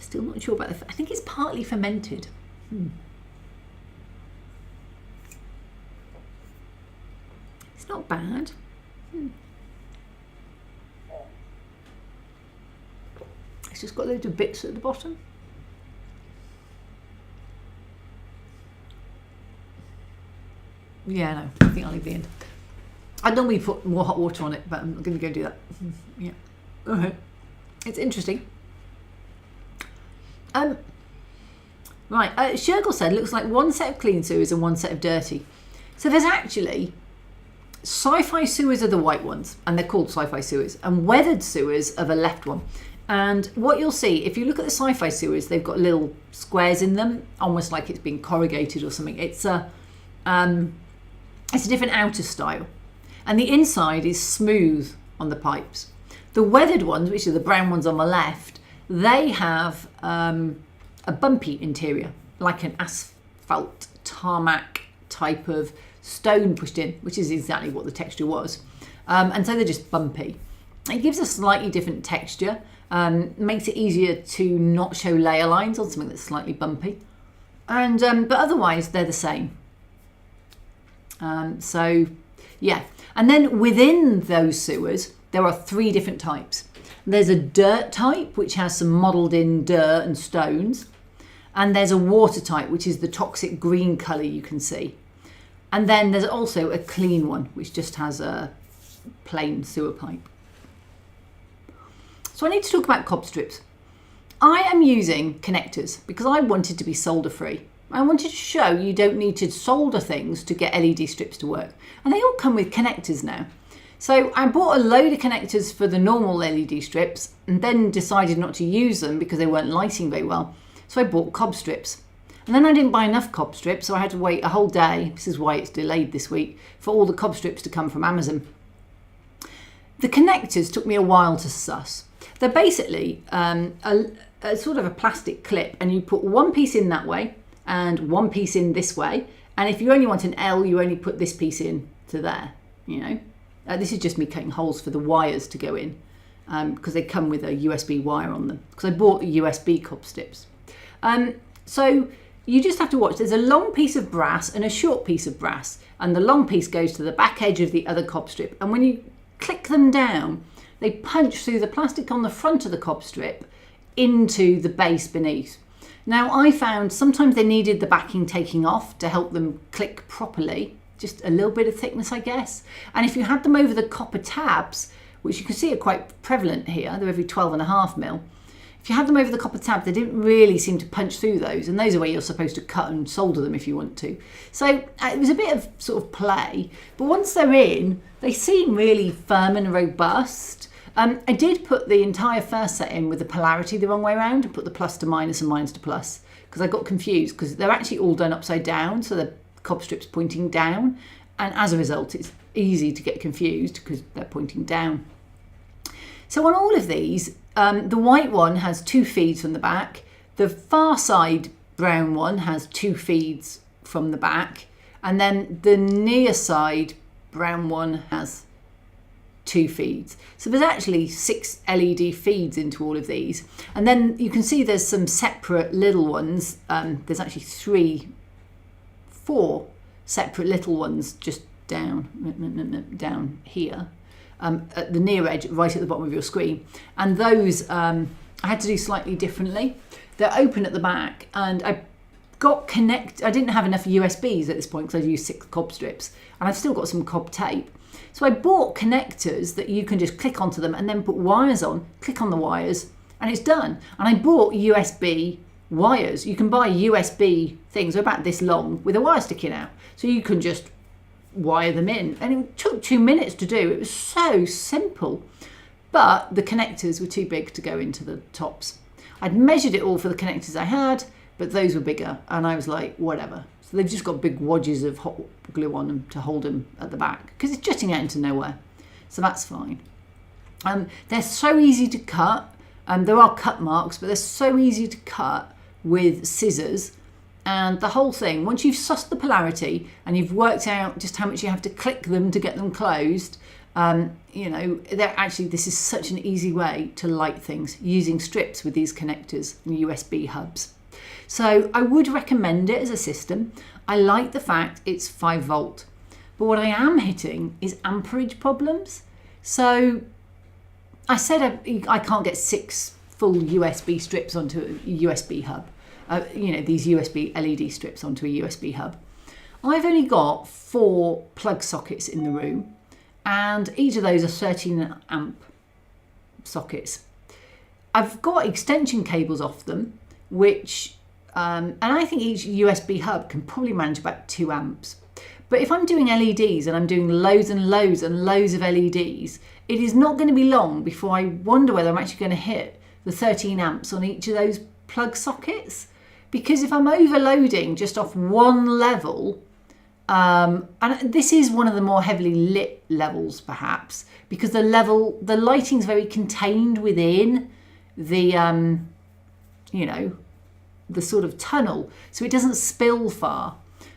[SPEAKER 1] Still not sure about the... I think it's partly fermented. It's not bad. It's just got loads of bits at the bottom. Yeah, no, I think I'll leave the end. I'd normally put more hot water on it, but I'm not going to go do that. Yeah. Okay. It's interesting. Right, Shergel said, looks like one set of clean sewers and one set of dirty. So there's actually, sci-fi sewers are the white ones, and they're called sci-fi sewers, and weathered sewers are the left one. And what you'll see, if you look at the sci-fi sewers, they've got little squares in them, almost like it's been corrugated or something. It's a different outer style. And the inside is smooth on the pipes. The weathered ones, which are the brown ones on the left, they have a bumpy interior, like an asphalt tarmac type of stone pushed in, which is exactly what the texture was. And so they're just bumpy. It gives a slightly different texture, makes it easier to not show layer lines on something that's slightly bumpy. And but otherwise they're the same. So yeah, and then within those sewers there are 3 different types. There's a dirt type, which has some modelled in dirt and stones, and there's a water type, which is the toxic green colour you can see. And then there's also a clean one, which just has a plain sewer pipe. So I need to talk about cob strips. I am using connectors because I wanted to be solder free. I wanted to show you don't need to solder things to get LED strips to work. And they all come with connectors now. So I bought a load of connectors for the normal LED strips and then decided not to use them because they weren't lighting very well. So I bought cob strips. And then I didn't buy enough cob strips, so I had to wait a whole day, this is why it's delayed this week, for all the cob strips to come from Amazon. The connectors took me a while to suss. They're basically a sort of a plastic clip, and you put one piece in that way and one piece in this way. And if you only want an L, you only put this piece in to there, you know. This is just me cutting holes for the wires to go in because they come with a USB wire on them, because I bought the USB cob strips. So you just have to watch. There's a long piece of brass and a short piece of brass, and the long piece goes to the back edge of the other cob strip. And when you click them down, they punch through the plastic on the front of the cob strip into the base beneath. Now I found sometimes they needed the backing taking off to help them click properly. Just a little bit of thickness, I guess. And if you had them over the copper tabs, which you can see are quite prevalent here, they're every 12.5 mil. If you had them over the copper tab, they didn't really seem to punch through those, and those are where you're supposed to cut and solder them if you want to. So it was a bit of sort of play, but once they're in, they seem really firm and robust. I did put the entire first set in with the polarity the wrong way around and put the plus to minus and minus to plus, because I got confused because they're actually all done upside down, so the cob strips pointing down, and as a result it's easy to get confused because they're pointing down. So on all of these, the white one has 2 feeds from the back, the far side brown one has 2 feeds from the back, and then the near side brown one has 2 feeds. So there's actually 6 LED feeds into all of these, and then you can see there's some separate little ones. There's actually 4 separate little ones just down here at the near edge, right at the bottom of your screen. And those I had to do slightly differently. They're open at the back, and I didn't have enough USBs at this point because I used 6 cob strips, and I've still got some cob tape. So I bought connectors that you can just click onto them and then put wires on, click on the wires, and it's done. And I bought USB wires. You can buy USB things, they're about this long, with a wire sticking out. So you can just wire them in. And it took 2 minutes to do. It was so simple. But the connectors were too big to go into the tops. I'd measured it all for the connectors I had, but those were bigger. And I was like, whatever. So they've just got big wadges of hot glue on them to hold them at the back, because it's jutting out into nowhere. So that's fine. They're so easy to cut. There are cut marks, but they're so easy to cut with scissors, and the whole thing, once you've sussed the polarity and you've worked out just how much you have to click them to get them closed, you know, this is such an easy way to light things using strips with these connectors and USB hubs. So I would recommend it as a system. I like the fact it's 5 volt, but what I am hitting is amperage problems. So I said I can't get 6 full USB strips onto a USB hub, you know, these USB LED strips onto a USB hub. I've only got 4 plug sockets in the room, and each of those are 13 amp sockets. I've got extension cables off them, which, and I think each USB hub can probably manage about 2 amps. But if I'm doing LEDs and I'm doing loads and loads and loads of LEDs, it is not going to be long before I wonder whether I'm actually going to hit the 13 amps on each of those plug sockets. Because if I'm overloading just off one level, and this is one of the more heavily lit levels perhaps, because the lighting's very contained within the, you know, the sort of tunnel, so it doesn't spill far.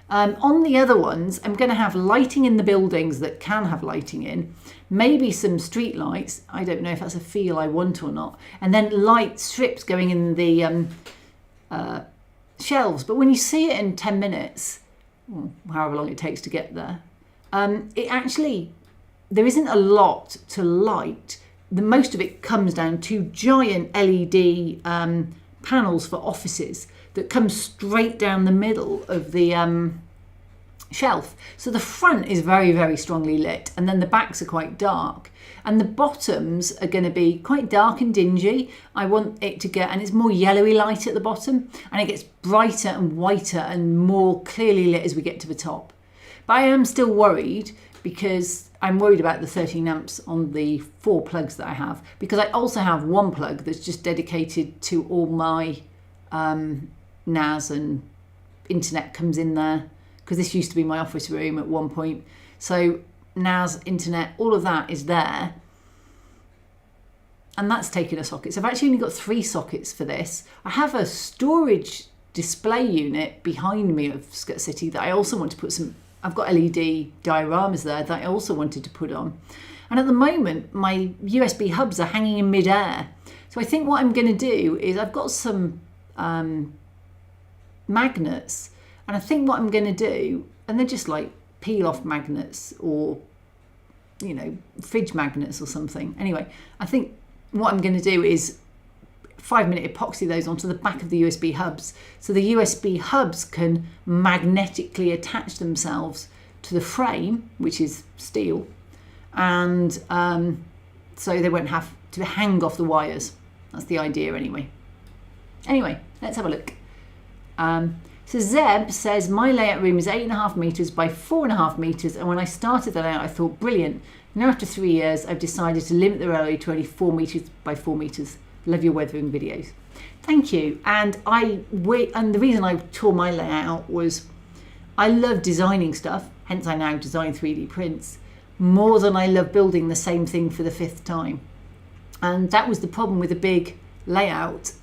[SPEAKER 1] On the other ones, I'm going to have lighting in the buildings that can have lighting in, maybe some street lights. I don't know if that's a feel I want or not. And then light strips going in the shelves. But when you see it in 10 minutes, however long it takes to get there, there isn't a lot to light. The most of it comes down to giant LED panels for offices that come straight down the middle of the shelf. So the front is very, very strongly lit, and then the backs are quite dark. And the bottoms are going to be quite dark and dingy. I want it to get, and it's more yellowy light at the bottom, and it gets brighter and whiter and more clearly lit as we get to the top. But I am still worried, because I'm worried about the 13 amps on the 4 plugs that I have, because I also have one plug that's just dedicated to all my NAS, and internet comes in there, because this used to be my office room at one point. So NAS, internet, all of that is there, and that's taken a socket. So I've actually only got 3 sockets for this. I have a storage display unit behind me of Skutt City that I also want to put some, I've got LED dioramas there that I also wanted to put on. And at the moment, my USB hubs are hanging in midair. So I think what I'm going to do is, I've got some magnets, and I think what I'm going to do, and they're just like peel off magnets, or, you know, fridge magnets or something. Anyway, I think what I'm going to do is 5-minute epoxy those onto the back of the USB hubs, so the USB hubs can magnetically attach themselves to the frame, which is steel, and so they won't have to hang off the wires. That's the idea anyway. Anyway, let's have a look. So Zeb says, my layout room is 8.5 metres by 4.5 metres, and when I started that out I thought, brilliant. Now after 3 years I've decided to limit the area to only 4 metres by 4 metres. Love your weathering videos. Thank you. And the reason I tore my layout was I love designing stuff, hence I now design 3D prints, more than I love building the same thing for the 5th time. And that was the problem with a big layout.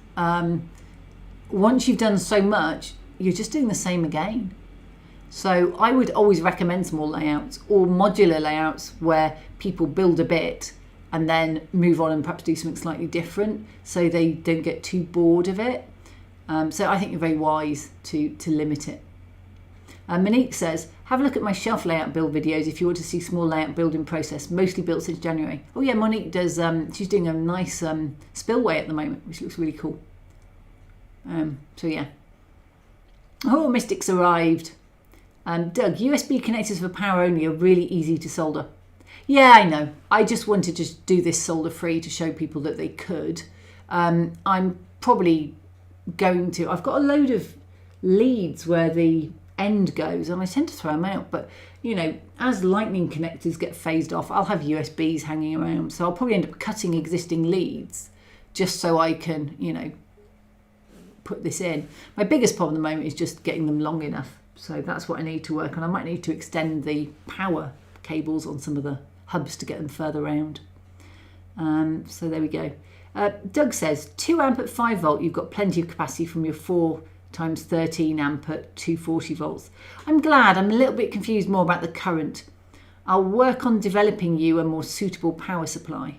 [SPEAKER 1] Once you've done so much, you're just doing the same again. So I would always recommend small layouts or modular layouts where people build a bit and then move on and perhaps do something slightly different, so they don't get too bored of it. So I think you're very wise to limit it. Monique says, have a look at my shelf layout build videos if you want to see small layout building process, mostly built since January. Oh yeah, Monique does, she's doing a nice spillway at the moment, which looks really cool. So yeah. Oh, Mystic's arrived. Doug, USB connectors for power only are really easy to solder. Yeah, I know. I just wanted to do this solder free to show people that they could. I'm probably going to, I've got a load of leads where the end goes, and I tend to throw them out, but you know, as lightning connectors get phased off, I'll have USBs hanging around, so I'll probably end up cutting existing leads just so I can, you know, put this in. My biggest problem at the moment is just getting them long enough, so that's what I need to work on. I might need to extend the power cables on some of the hubs to get them further around. So there we go. Doug says 2 amp at 5 volt, you've got plenty of capacity from your 4 times 13 amp at 240 volts. I'm glad. I'm a little bit confused more about the current. I'll work on developing you a more suitable power supply.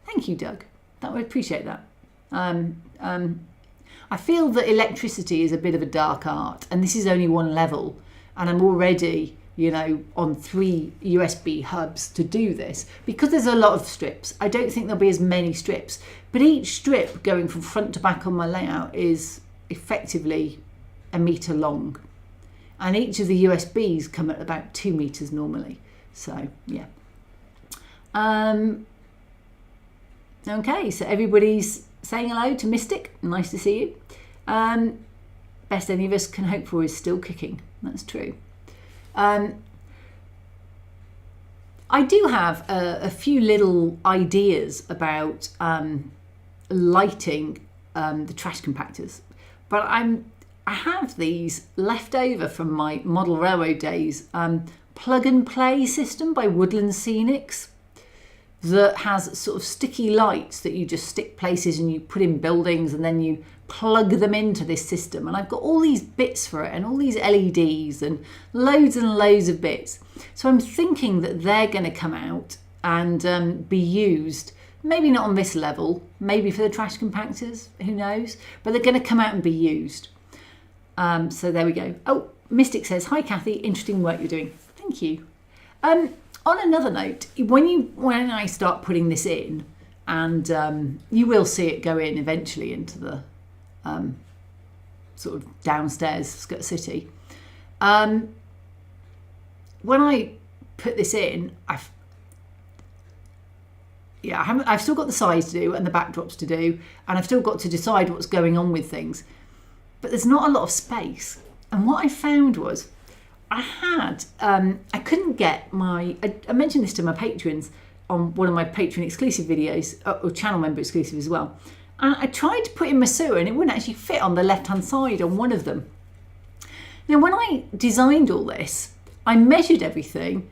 [SPEAKER 1] Thank you, Doug. I would appreciate that. I feel that electricity is a bit of a dark art, and this is only one level, and I'm already, you know, on 3 USB hubs to do this. Because there's a lot of strips, I don't think there'll be as many strips, but each strip going from front to back on my layout is effectively 1 meter long, and each of the USBs come at about 2 meters normally. So yeah. Okay, so everybody's saying hello to Mystic. Nice to see you. Best any of us can hope for is still kicking. That's true. I do have a few little ideas about lighting the trash compactors, but I have these left over from my model railroad days. Plug and play system by Woodland Scenics that has sort of sticky lights that you just stick places and you put in buildings, and then you plug them into this system. And I've got all these bits for it and all these LEDs and loads of bits. So I'm thinking that they're going to come out and be used, maybe not on this level, maybe for the trash compactors, who knows, but they're going to come out and be used. So there we go. Oh, Mystic says, hi Kathy, interesting work you're doing. Thank you. On another note, when I start putting this in, and you will see it go in eventually into the sort of downstairs Skutt City. When I put this in, I've still got the sides to do and the backdrops to do, and I've still got to decide what's going on with things. But there's not a lot of space. And what I found was I couldn't get I mentioned this to my patrons on one of my Patreon exclusive videos, or channel member exclusive as well. And I tried to put in my sewer and it wouldn't actually fit on the left-hand side on one of them. Now, when I designed all this, I measured everything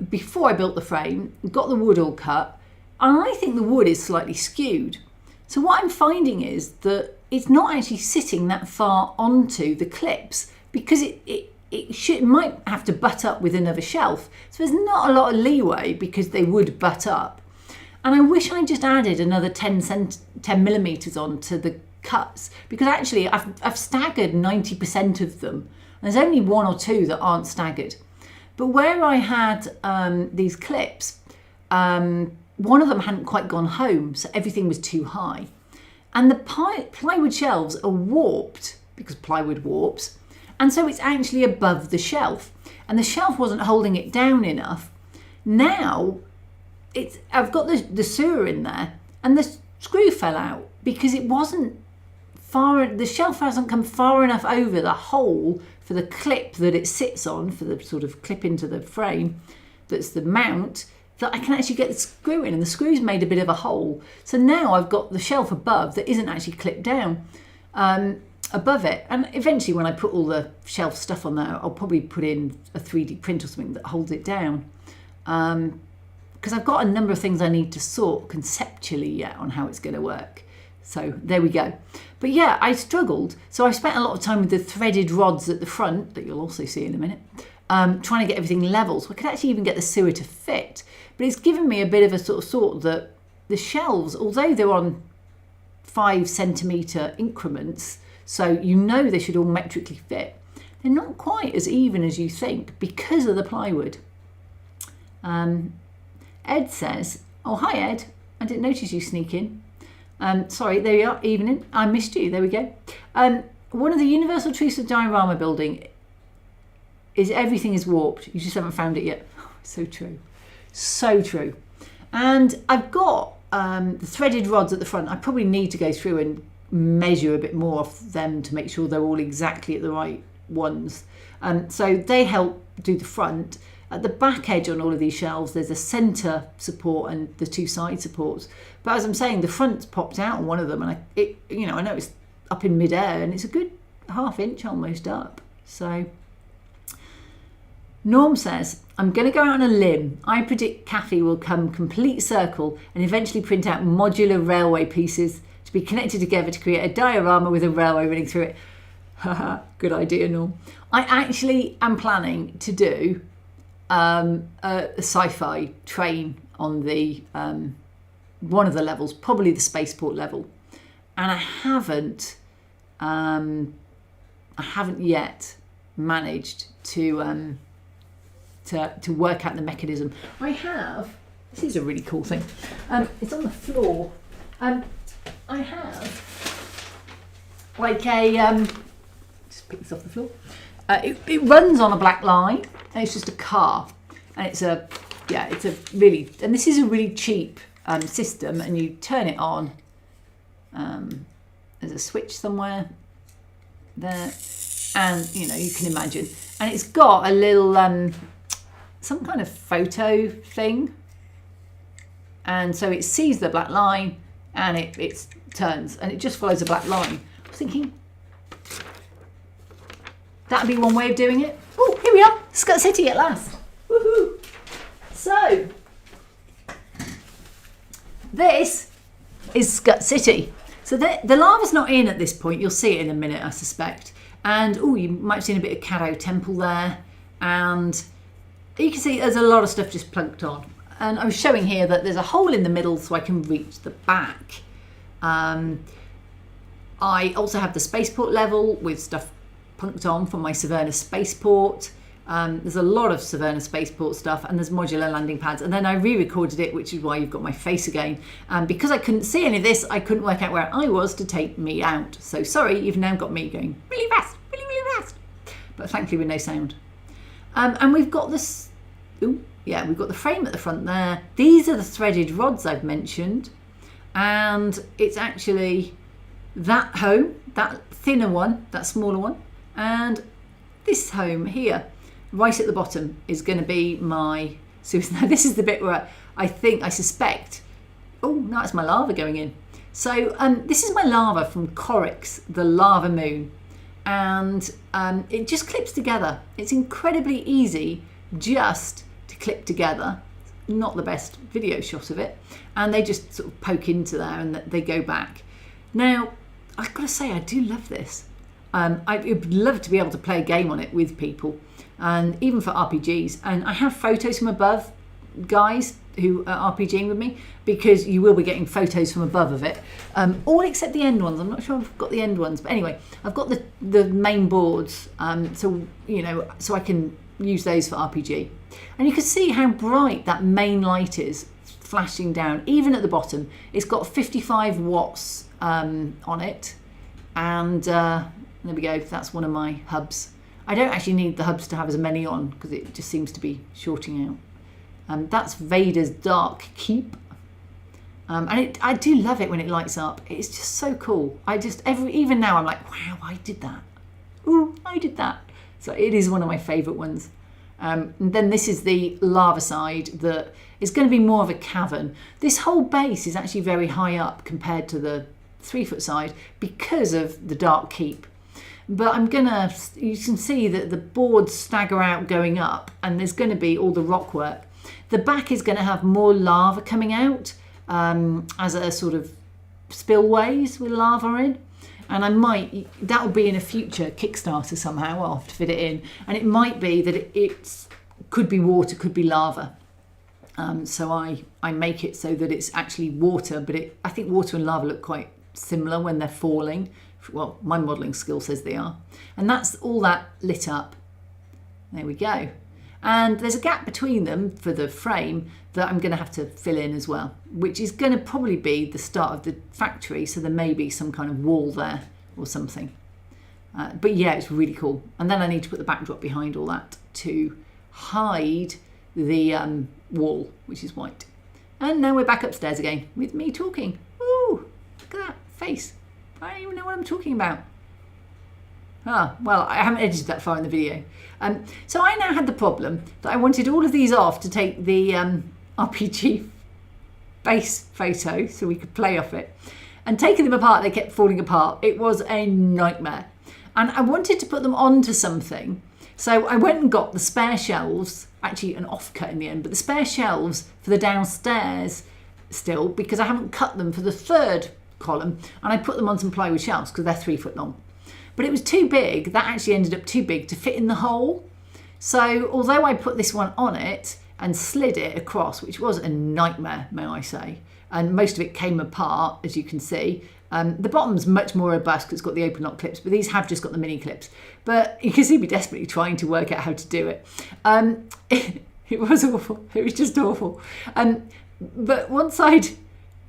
[SPEAKER 1] before I built the frame, got the wood all cut, and I think the wood is slightly skewed. So what I'm finding is that it's not actually sitting that far onto the clips, because it might have to butt up with another shelf. So there's not a lot of leeway because they would butt up. And I wish I just added another 10 millimeters onto the cuts, because actually I've staggered 90% of them. There's only 1 or 2 that aren't staggered. But where I had these clips, one of them hadn't quite gone home, so everything was too high. And the plywood shelves are warped, because plywood warps, and so it's actually above the shelf. And the shelf wasn't holding it down enough. Now, I've got the sewer in there, and the screw fell out because it wasn't the shelf hasn't come far enough over the hole for the clip that it sits on, for the sort of clip into the frame, that's the mount, that I can actually get the screw in, and the screw's made a bit of a hole. So now I've got the shelf above that isn't actually clipped down above it. And eventually when I put all the shelf stuff on there, I'll probably put in a 3D print or something that holds it down. Because I've got a number of things I need to sort conceptually yet on how it's going to work. So there we go. But yeah, I struggled. So I spent a lot of time with the threaded rods at the front, that you'll also see in a minute, trying to get everything level. So I could actually even get the sewer to fit. But it's given me a bit of a sort of thought that the shelves, although they're on 5 centimetre increments, so you know they should all metrically fit, they're not quite as even as you think because of the plywood. Ed says, oh, hi Ed, I didn't notice you sneak in. Sorry, there you are, evening. I missed you, there we go. One of the universal truths of diorama building is everything is warped. You just haven't found it yet. Oh, so true. So true. And I've got the threaded rods at the front. I probably need to go through and measure a bit more of them to make sure they're all exactly at the right ones. So they help do the front. At the back edge on all of these shelves, there's a centre support and the 2 side supports. But as I'm saying, the front's popped out on one of them, and I know it's up in mid-air, and it's a good 1/2 inch almost up. So Norm says, I'm going to go out on a limb. I predict Kathy will come complete circle and eventually print out modular railway pieces to be connected together to create a diorama with a railway running through it. Haha, good idea, Norm. I actually am planning to do a sci-fi train on the one of the levels, probably the spaceport level, and I haven't yet managed to work out the mechanism. I have. This is a really cool thing. It's on the floor. I have like a just pick this off the floor. It runs on a black line, and it's just a car, and it's a really, and this is a really cheap system, and you turn it on. There's a switch somewhere there, and you can imagine, and it's got a little some kind of photo thing, and so it sees the black line and it turns and it just follows a black line. I was thinking that'd be one way of doing it. Oh, here we are, Skutt City at last. Woohoo! So this is Skutt City. So the lava's not in at this point. You'll see it in a minute, I suspect. And oh, you might have seen a bit of Caddo Temple there, and you can see there's a lot of stuff just plunked on. And I was showing here that there's a hole in the middle so I can reach the back. I also have the spaceport level with stuff plunked on from my Severna spaceport. There's a lot of Severna spaceport stuff, and there's modular landing pads. And then I re-recorded it, which is why you've got my face again. And because I couldn't see any of this, I couldn't work out where I was to take me out. So sorry, you've now got me going really fast, really, really fast. But thankfully with no sound. And we've got this, we've got the frame at the front there. These are the threaded rods I've mentioned. And it's actually that home, that thinner one, that smaller one, and this home here, right at the bottom, is going to be my Susan. Now this is the bit where I suspect, oh, no, it's my lava going in. So this is my lava from Corix, the lava moon. And it just clips together. It's incredibly easy just to clip together. Not the best video shot of it. And they just sort of poke into there and they go back. Now, I've got to say, I do love this. I would love to be able to play a game on it with people, and even for RPGs. And I have photos from above, guys who are RPGing with me, because you will be getting photos from above of it, all except the end ones. I'm not sure I've got the end ones, but anyway, I've got the main boards, so I can use those for RPG. And you can see how bright that main light is flashing down, even at the bottom. It's got 55 watts on it, and there we go. That's one of my hubs. I don't actually need the hubs to have as many on because it just seems to be shorting out. That's Vader's Dark Keep. And I do love it when it lights up. It's just so cool. Even now I'm like, wow, I did that. Ooh, I did that. So it is one of my favourite ones. And then this is the lava side that is going to be more of a cavern. This whole base is actually very high up compared to the 3-foot side because of the Dark Keep. But you can see that the boards stagger out going up, and there's going to be all the rock work. The back is going to have more lava coming out as a sort of spillways with lava in. And that'll be in a future Kickstarter somehow. I'll have to fit it in. And it might be that it could be water, could be lava. So I make it so that it's actually water, but I think water and lava look quite similar when they're falling. Well, my modelling skill says they are. And that's all that lit up. There we go. And there's a gap between them for the frame that I'm going to have to fill in as well, which is going to probably be the start of the factory. So there may be some kind of wall there or something. But yeah, it's really cool. And then I need to put the backdrop behind all that to hide the wall, which is white. And now we're back upstairs again with me talking. Ooh, look at that face. I don't even know what I'm talking about. Well, I haven't edited that far in the video. So I now had the problem that I wanted all of these off to take the RPG base photo so we could play off it. And taking them apart, they kept falling apart. It was a nightmare. And I wanted to put them onto something So I went and got the spare shelves, actually an offcut in the end, but the spare shelves for the downstairs still, because I haven't cut them for the third column, and I put them on some plywood shelves because they're 3 foot long. But it was too big, that actually ended up too big to fit in the hole. So although I put this one on it and slid it across, which was a nightmare, may I say, and most of it came apart, as you can see. The bottom's much more robust because it's got the open lock clips, but these have just got the mini clips. But you can see me desperately trying to work out how to do it. It was awful. It was just awful. But one side,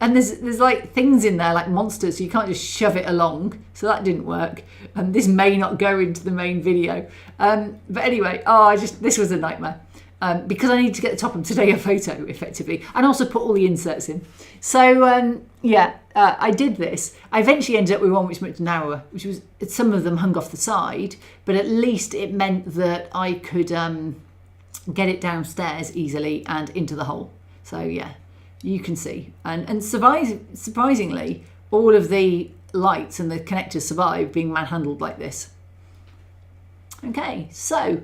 [SPEAKER 1] and there's like things in there like monsters, so you can't just shove it along. So that didn't work. And this may not go into the main video. But anyway, this was a nightmare. Because I need to get the top and today a photo effectively, and also put all the inserts in. So I did this. I eventually ended up with one which was much narrower, which was, some of them hung off the side, but at least it meant that I could get it downstairs easily and into the hole. So yeah, you can see. And surprisingly, all of the lights and the connectors survived being manhandled like this. Okay, so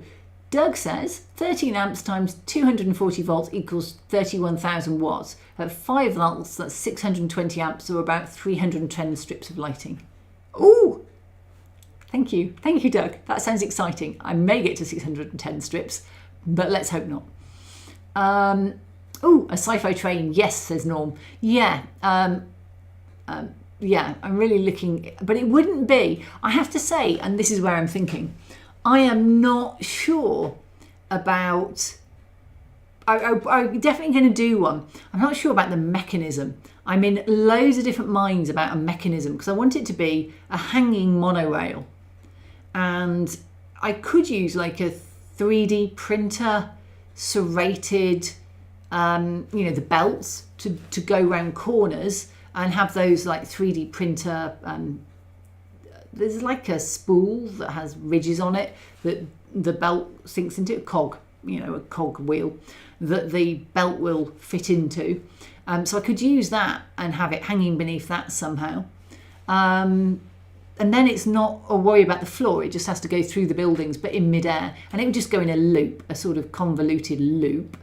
[SPEAKER 1] Doug says 13 amps times 240 volts equals 31,000 watts. At 5 volts, that's 620 amps, or about 310 strips of lighting. Ooh! Thank you, Doug. That sounds exciting. I may get to 610 strips, but let's hope not. A sci-fi train. Yes, says Norm. Yeah. Yeah, I'm really looking, but it wouldn't be. I have to say, and this is where I'm thinking, I am not sure about, I'm definitely going to do one. I'm not sure about the mechanism. I'm in loads of different minds about a mechanism because I want it to be a hanging monorail. And I could use like a 3D printer, serrated, the belts to go round corners and have those like 3D printer, there's like a spool that has ridges on it that the belt sinks into, a cog wheel that the belt will fit into. So I could use that and have it hanging beneath that somehow. And then it's not a worry about the floor. It just has to go through the buildings, but in midair. And it would just go in a loop, a sort of convoluted loop.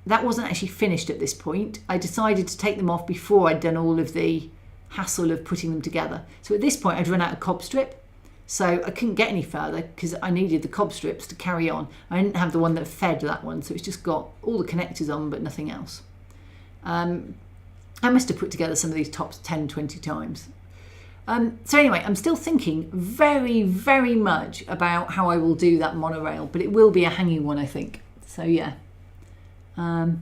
[SPEAKER 1] That wasn't actually finished at this point. I decided to take them off before I'd done all of the hassle of putting them together. So at this point I'd run out of cob strip, so I couldn't get any further because I needed the cob strips to carry on. I didn't have the one that fed that one, so it's just got all the connectors on but nothing else. I must have put together some of these tops 10-20 times. So anyway, I'm still thinking very, very much about how I will do that monorail, but it will be a hanging one, I think. So yeah. So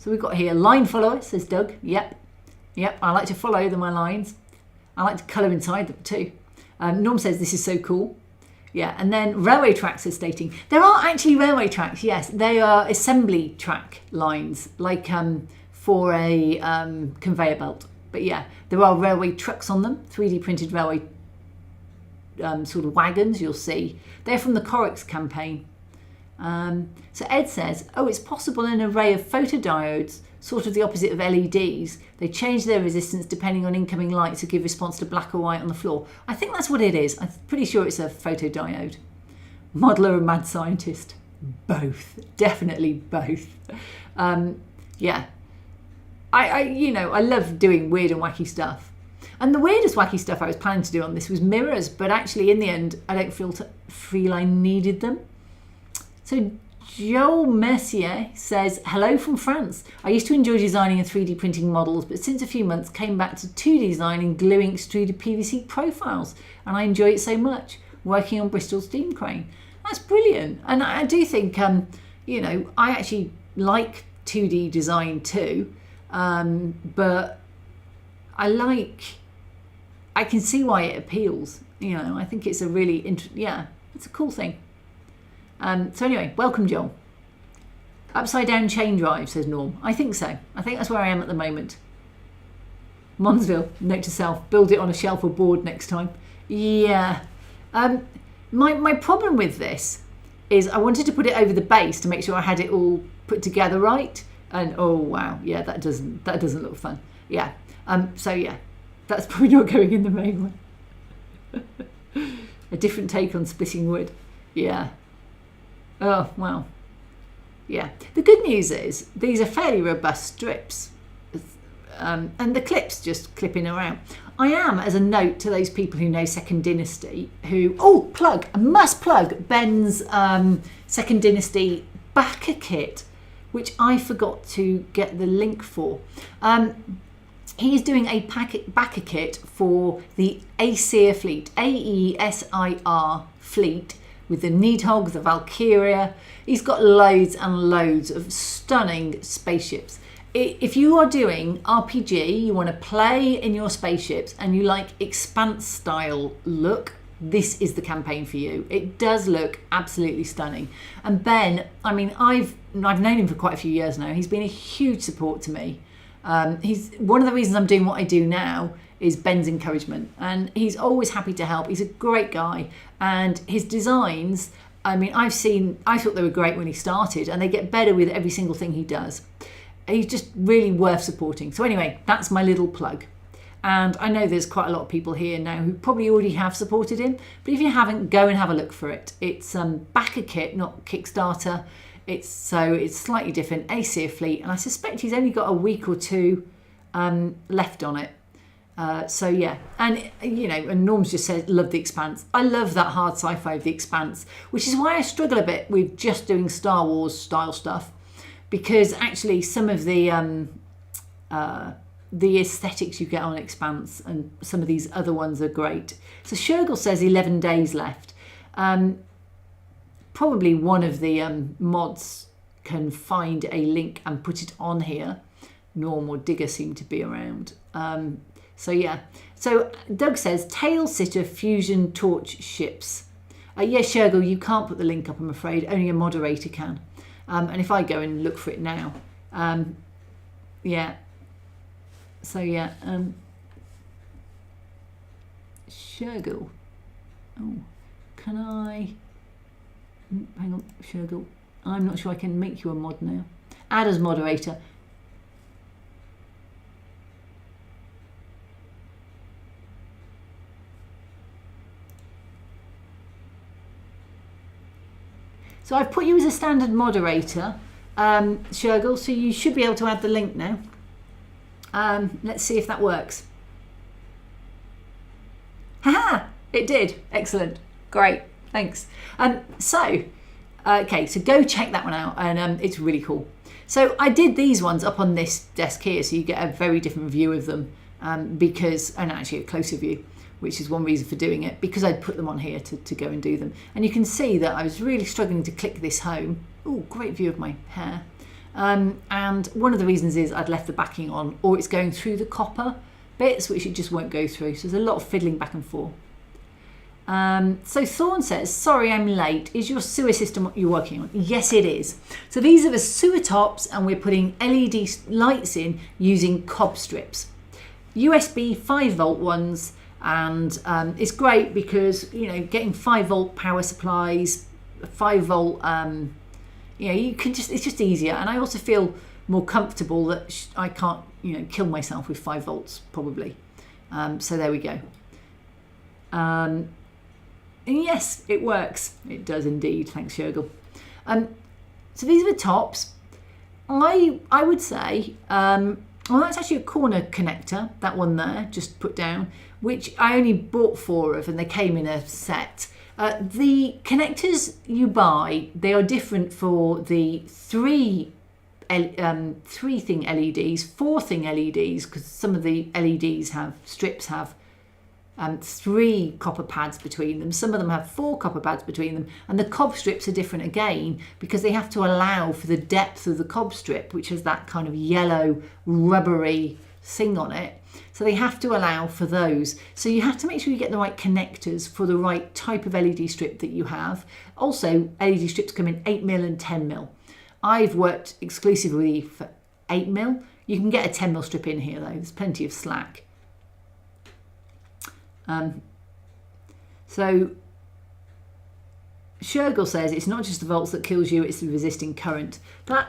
[SPEAKER 1] we've got here line follower, says Doug. Yep, I like to follow my lines. I like to colour inside them too. Norm says this is so cool. Yeah, and then railway tracks is stating. There are actually railway tracks, yes. They are assembly track lines, like for a conveyor belt. But yeah, there are railway trucks on them, 3D printed railway sort of wagons you'll see. They're from the Corix campaign. So Ed says, it's possible an array of photodiodes, sort of the opposite of LEDs. They change their resistance depending on incoming light to give response to black or white on the floor. I think that's what it is. I'm pretty sure it's a photodiode. Modeler and mad scientist. Both. Definitely both. Yeah. I love doing weird and wacky stuff. And the weirdest wacky stuff I was planning to do on this was mirrors, but actually in the end I don't feel I needed them. So Joel Mercier says, hello from France. I used to enjoy designing and 3D printing models, but since a few months came back to 2D design and gluing extruded PVC profiles, and I enjoy it so much, working on Bristol steam crane. That's brilliant. And I do think, I actually like 2D design too, but I can see why it appeals. I think it's a really, it's a cool thing. So anyway, welcome Joel. Upside down chain drive, says Norm. I think so. I think that's where I am at the moment. Monsville, note to self, build it on a shelf or board next time. Yeah. My problem with this is I wanted to put it over the base to make sure I had it all put together right. And oh wow, yeah, that doesn't look fun. Yeah. So yeah, that's probably not going in the main one. A different take on splitting wood. Yeah. Oh, well. Yeah. The good news is these are fairly robust strips. And the clips just clip in around. I am, as a note to those people who know Second Dynasty, I must plug Ben's Second Dynasty backer kit, which I forgot to get the link for. He's doing a backer kit for the Aesir fleet, AESIR fleet, with the Nidhogg, the Valkyria. He's got loads and loads of stunning spaceships. If you are doing RPG, you want to play in your spaceships and you like Expanse style look, this is the campaign for you. It does look absolutely stunning. And Ben, I mean, I've known him for quite a few years now. He's been a huge support to me. He's one of the reasons I'm doing what I do now is Ben's encouragement, and he's always happy to help. He's a great guy, and his designs, I mean, I thought they were great when he started, and they get better with every single thing he does. He's just really worth supporting. So anyway, that's my little plug. And I know there's quite a lot of people here now who probably already have supported him, but if you haven't, go and have a look for it. It's backer kit, not Kickstarter. It's slightly different, Aesir fleet, and I suspect he's only got a week or two left on it. So yeah, and you know, and Norm's just said, love the Expanse. I love that hard sci-fi of the Expanse, which is why I struggle a bit with just doing Star Wars style stuff, because actually some of the aesthetics you get on Expanse and some of these other ones are great. So Shergel says 11 days left. Probably one of the mods can find a link and put it on here. Norm or Digger seem to be around. So yeah. So Doug says tail sitter fusion torch ships. Yeah, Shergel, you can't put the link up, I'm afraid. Only a moderator can. And if I go and look for it now, yeah. So yeah, Shergel. Oh, can I? Hang on, Shergel. I'm not sure I can make you a mod now. Add as moderator. So I've put you as a standard moderator, Shergel, so you should be able to add the link now. Let's see if that works. Haha, it did. Excellent. Great. Thanks. Okay, so go check that one out, and it's really cool. So I did these ones up on this desk here, so you get a very different view of them, and actually a closer view, which is one reason for doing it, because I'd put them on here to go and do them. And you can see that I was really struggling to click this home. Oh, great view of my hair. And one of the reasons is I'd left the backing on, or it's going through the copper bits, which it just won't go through. So there's a lot of fiddling back and forth. So Thorn says, sorry I'm late. Is your sewer system what you're working on? Yes, it is. So these are the sewer tops, and we're putting LED lights in using cob strips. USB 5-volt ones, and it's great because, you know, getting 5-volt power supplies, 5-volt, you know, you can just, it's just easier. And I also feel more comfortable that I can't, you know, kill myself with 5 volts probably. So there we go. And yes, it works. It does indeed. Thanks, Shergel. So these are the tops. I would say, well, that's actually a corner connector, that one there, just put down, which I only bought 4 of, and they came in a set. The connectors you buy, they are different for the 3 thing LEDs, 4 thing LEDs, because some of the LEDs strips have 3 copper pads between them. Some of them have 4 copper pads between them, and the cob strips are different again because they have to allow for the depth of the cob strip, which has that kind of yellow rubbery thing on it. So they have to allow for those. So you have to make sure you get the right connectors for the right type of LED strip that you have. Also, LED strips come in 8mm and 10mm. I've worked exclusively for 8mm. You can get a 10mm strip in here though. There's plenty of slack. So Shergel says it's not just the volts that kills you, it's the resisting current. That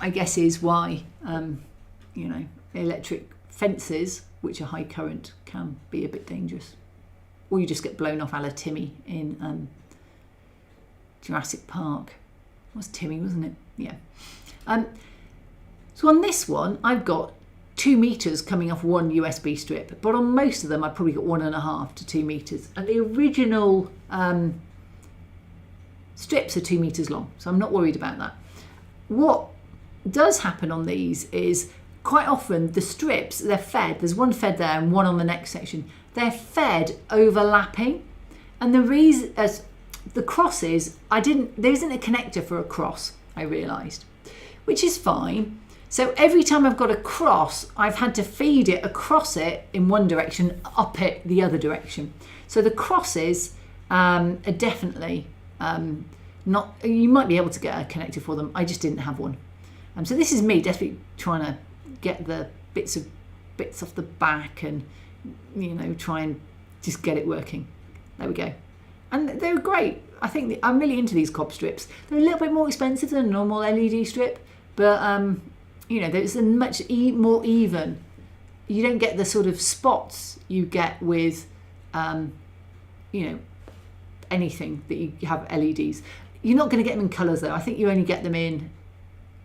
[SPEAKER 1] I guess is why you know, electric fences which are high current can be a bit dangerous. or you just get blown off a la Timmy in Jurassic Park. It was Timmy, wasn't it? Yeah. So on this one, I've got 2 meters coming off one USB strip, but on most of them, I've probably got 1.5 to 2 meters. And the original strips are 2 meters long, so I'm not worried about that. What does happen on these is quite often the strips, they're fed, there's one fed there and one on the next section, they're fed overlapping. And the reason, as the crosses, there isn't a connector for a cross, I realised, which is fine. So every time I've got a cross, I've had to feed it across it in one direction, up it the other direction. So the crosses are definitely not, you might be able to get a connector for them. I just didn't have one. So this is me desperately trying to get the bits off the back and, you know, try and just get it working. There we go. And they're great. I think I'm really into these cob strips. They're a little bit more expensive than a normal LED strip, but you know, there's a much more even. You don't get the sort of spots you get with, you know, anything that you have LEDs. You're not going to get them in colours though. I think you only get them in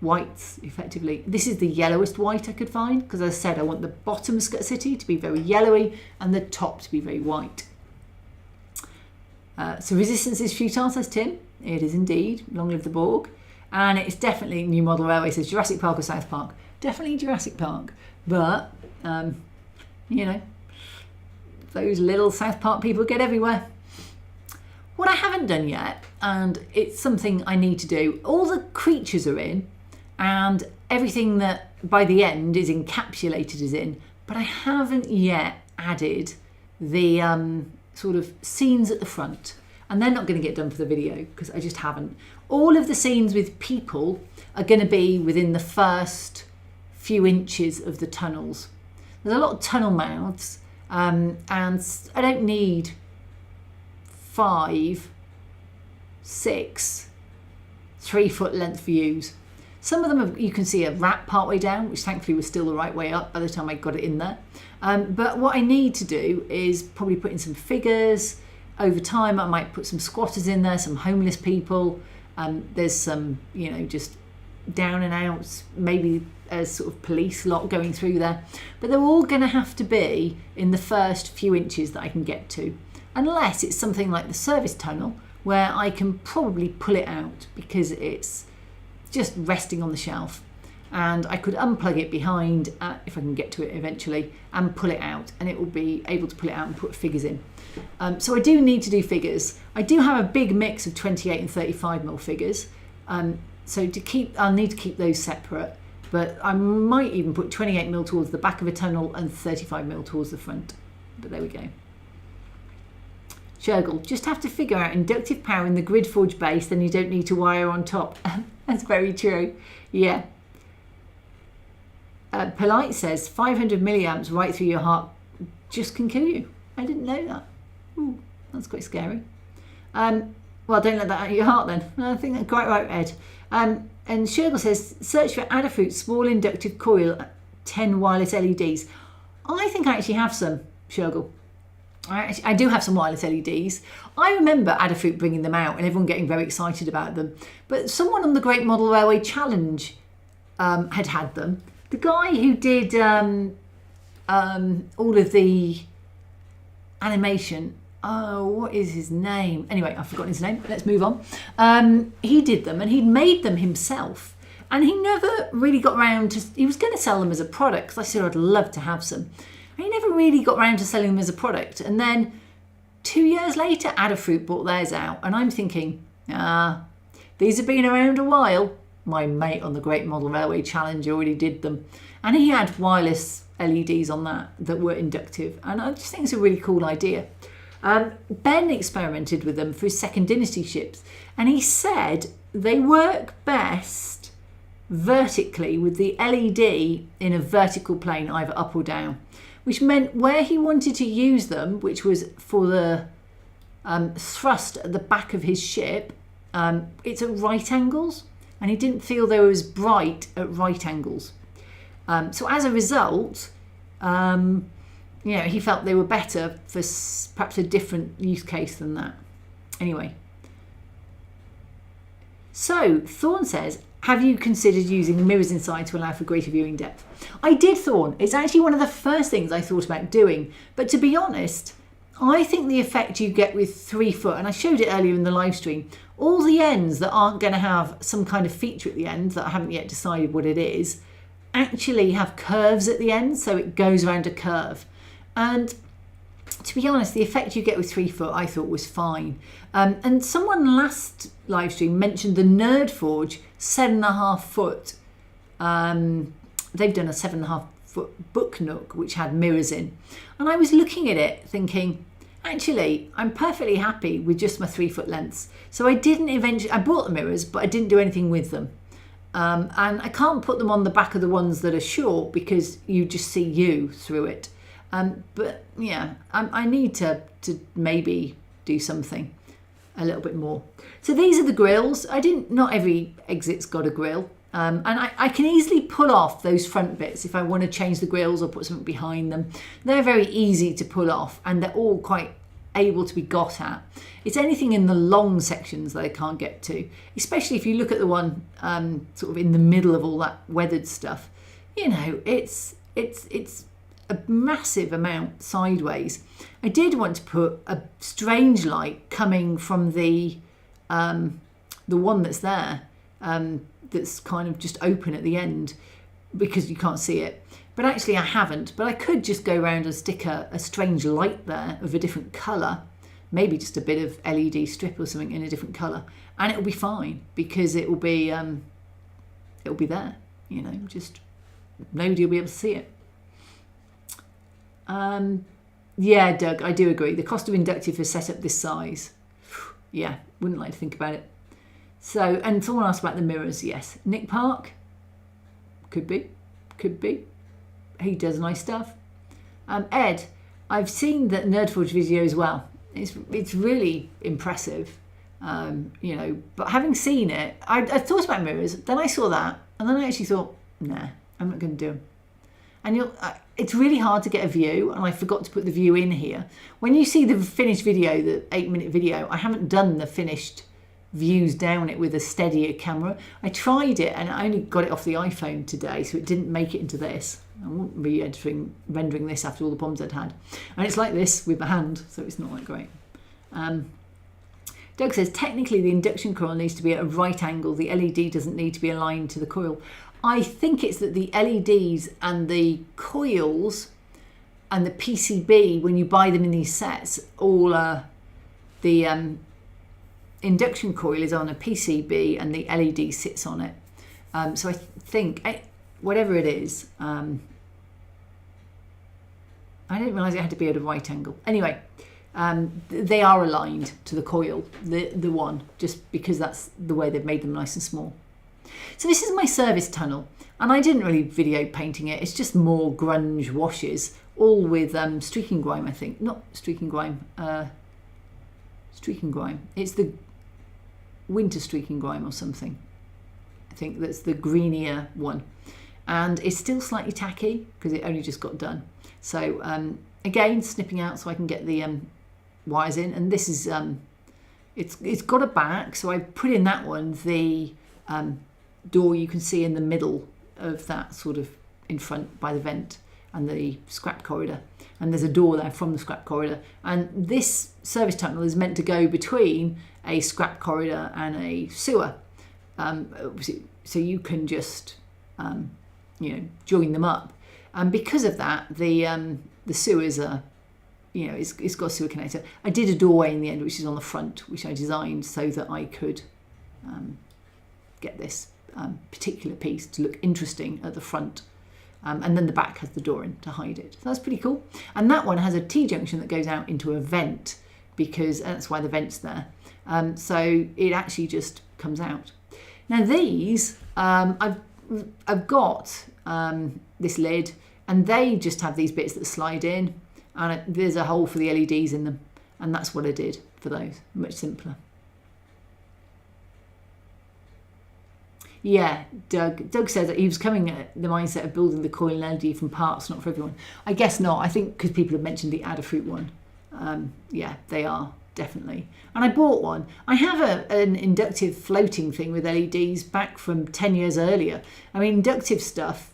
[SPEAKER 1] whites, effectively. This is the yellowest white I could find, because as I said, I want the bottom Skutt City to be very yellowy and the top to be very white. So resistance is futile, says Tim. It is indeed. Long live the Borg. And it's definitely New Model Railway, says Jurassic Park or South Park. Definitely Jurassic Park. But, you know, those little South Park people get everywhere. What I haven't done yet, and it's something I need to do, all the creatures are in, and everything that by the end is encapsulated is in, but I haven't yet added the sort of scenes at the front. And they're not going to get done for the video because I just haven't. All of the scenes with people are going to be within the first few inches of the tunnels. There's a lot of tunnel mouths, and I don't need 5, 6, 3-foot length views. Some of them you can see a wrap part way down, which thankfully was still the right way up by the time I got it in there. But what I need to do is probably put in some figures. Over time, I might put some squatters in there, some homeless people. There's some, you know, just down and outs, maybe a sort of police lot going through there. But they're all going to have to be in the first few inches that I can get to. Unless it's something like the service tunnel, where I can probably pull it out because it's just resting on the shelf. And I could unplug it behind, if I can get to it eventually, and pull it out. And it will be able to pull it out and put figures in. So I do need to do figures. I do have a big mix of 28 and 35mm figures. So I'll need to keep those separate. But I might even put 28mm towards the back of a tunnel and 35mm towards the front. But there we go. Shergle, just have to figure out inductive power in the grid forge base, then you don't need to wire on top. That's very true. Yeah. Polite says 500 milliamps right through your heart just can kill you. I didn't know that. Ooh, that's quite scary. Well, don't let that out of your heart then. I think that's quite right, Ed. And Shergle says, search for Adafruit small inductive coil 10 wireless LEDs. I think I actually have some, Shergle. I do have some wireless LEDs. I remember Adafruit bringing them out and everyone getting very excited about them. But someone on the Great Model Railway Challenge had them. The guy who did all of the animation, oh, what is his name? Anyway, I've forgotten his name. Let's move on. He did them and he'd made them himself. And he never really got around to, he was going to sell them as a product because I said I'd love to have some. And he never really got around to selling them as a product. And then 2 years later, Adafruit brought theirs out. And I'm thinking, these have been around a while. My mate on the Great Model Railway Challenge already did them. And he had wireless LEDs on that were inductive. And I just think it's a really cool idea. Ben experimented with them for his Second Dynasty ships. And he said they work best vertically with the LED in a vertical plane, either up or down. Which meant where he wanted to use them, which was for the thrust at the back of his ship, it's at right angles. And he didn't feel they were as bright at right angles. So as a result, you know, he felt they were better for perhaps a different use case than that. Anyway. So, Thorn says, have you considered using mirrors inside to allow for greater viewing depth? I did, Thorn. It's actually one of the first things I thought about doing. But to be honest, I think the effect you get with 3 foot, and I showed it earlier in the live stream, all the ends that aren't going to have some kind of feature at the end that I haven't yet decided what it is, actually have curves at the end, so it goes around a curve. And to be honest, the effect you get with 3 foot I thought was fine. And someone last live stream mentioned the Nerd Forge 7.5 foot. They've done a 7.5 foot book nook which had mirrors in. And I was looking at it thinking, actually, I'm perfectly happy with just my 3 foot lengths. So I didn't eventually, I bought the mirrors, but I didn't do anything with them. And I can't put them on the back of the ones that are short because you just see you through it. But yeah, I need to maybe do something a little bit more. So these are the grills. Not every exit's got a grill. And I can easily pull off those front bits if I want to change the grills or put something behind them. They're very easy to pull off and they're all quite able to be got at. It's anything in the long sections that I can't get to, especially if you look at the one sort of in the middle of all that weathered stuff. You know, it's a massive amount sideways. I did want to put a strange light coming from the one that's there, that's kind of just open at the end because you can't see it. But actually I haven't. But I could just go around and stick a strange light there of a different colour, maybe just a bit of LED strip or something in a different colour, and it'll be fine because it'll be there. You know, just nobody will be able to see it. Yeah, Doug, I do agree. The cost of inductive for setup this size, yeah, wouldn't like to think about it. So, and someone asked about the mirrors. Yes, Nick Park, could be. He does nice stuff. Ed, I've seen that Nerdforge video as well. It's really impressive. You know, but having seen it, I thought about mirrors. Then I saw that, and then I actually thought, nah, I'm not going to do them. And it's really hard to get a view, and I forgot to put the view in here. When you see the finished video, the 8-minute video, I haven't done the finished views down it with a steadier camera. I tried it, and I only got it off the iPhone today, so it didn't make it into this. I won't be rendering this after all the problems I'd had. And it's like this with my hand, so it's not that great. Doug says, technically the induction coil needs to be at a right angle. The LED doesn't need to be aligned to the coil. I think it's that the LEDs and the coils and the PCB, when you buy them in these sets, all the induction coil is on a PCB and the LED sits on it. So I think, whatever it is, I didn't realise it had to be at a right angle. Anyway, they are aligned to the coil, the one, just because that's the way they've made them nice and small. So this is my service tunnel, and I didn't really video painting it. It's just more grunge washes, all with streaking grime, I think. Not streaking grime, streaking grime. It's the winter streaking grime or something. I think that's the greenier one. And it's still slightly tacky because it only just got done. So again, snipping out so I can get the wires in. And this is, it's got a back, so I put in that one the door you can see in the middle of that, sort of in front by the vent and the scrap corridor, and there's a door there from the scrap corridor, and this service tunnel is meant to go between a scrap corridor and a sewer, so you can just join them up, and because of that the sewers are, it's got a sewer connector. I did a doorway in the end which is on the front, which I designed so that I could get this particular piece to look interesting at the front, and then the back has the door in to hide it. So that's pretty cool. And that one has a T-junction that goes out into a vent, because that's why the vent's there. So it actually just comes out. Now these, I've got this lid, and they just have these bits that slide in, and there's a hole for the LEDs in them, and that's what I did for those. Much simpler. Yeah, Doug said that he was coming at the mindset of building the coil LED from parts, not for everyone. I guess not. I think because people have mentioned the Adafruit one. Yeah, they are, definitely. And I bought one. I have an inductive floating thing with LEDs back from 10 years earlier. I mean, inductive stuff,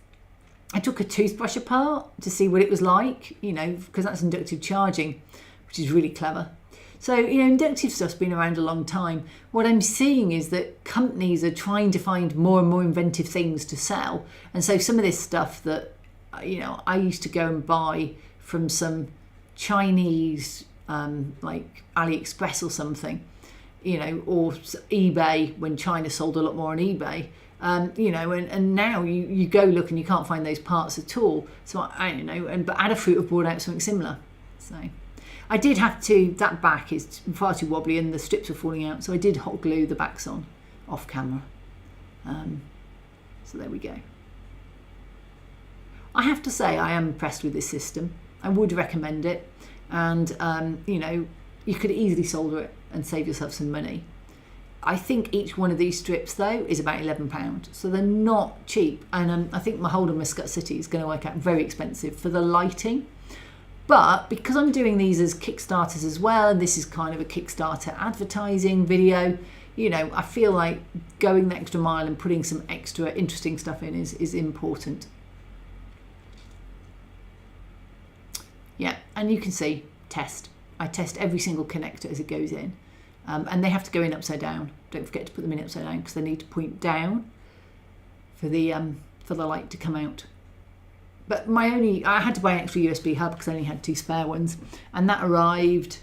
[SPEAKER 1] I took a toothbrush apart to see what it was like, you know, because that's inductive charging, which is really clever. So, you know, inductive stuff's been around a long time. What I'm seeing is that companies are trying to find more and more inventive things to sell. And so some of this stuff that, you know, I used to go and buy from some Chinese, like AliExpress or something, you know, or eBay when China sold a lot more on eBay. You know, and now you go look and you can't find those parts at all. So I don't know, but Adafruit have brought out something similar. So I did have to, that back is far too wobbly and the strips are falling out, so I did hot glue the backs on off camera. So there we go. I have to say I am impressed with this system. I would recommend it, and you know, you could easily solder it and save yourself some money. I think each one of these strips though is about £11, so they're not cheap, and I think my hold on my Skutt City is going to work out very expensive for the lighting. But because I'm doing these as Kickstarters as well, and this is kind of a Kickstarter advertising video, you know, I feel like going the extra mile and putting some extra interesting stuff in is important. Yeah, and you can see, test. I test every single connector as it goes in. And they have to go in upside down. Don't forget to put them in upside down because they need to point down for the light to come out. But I had to buy an extra USB hub because I only had 2 spare ones. And that arrived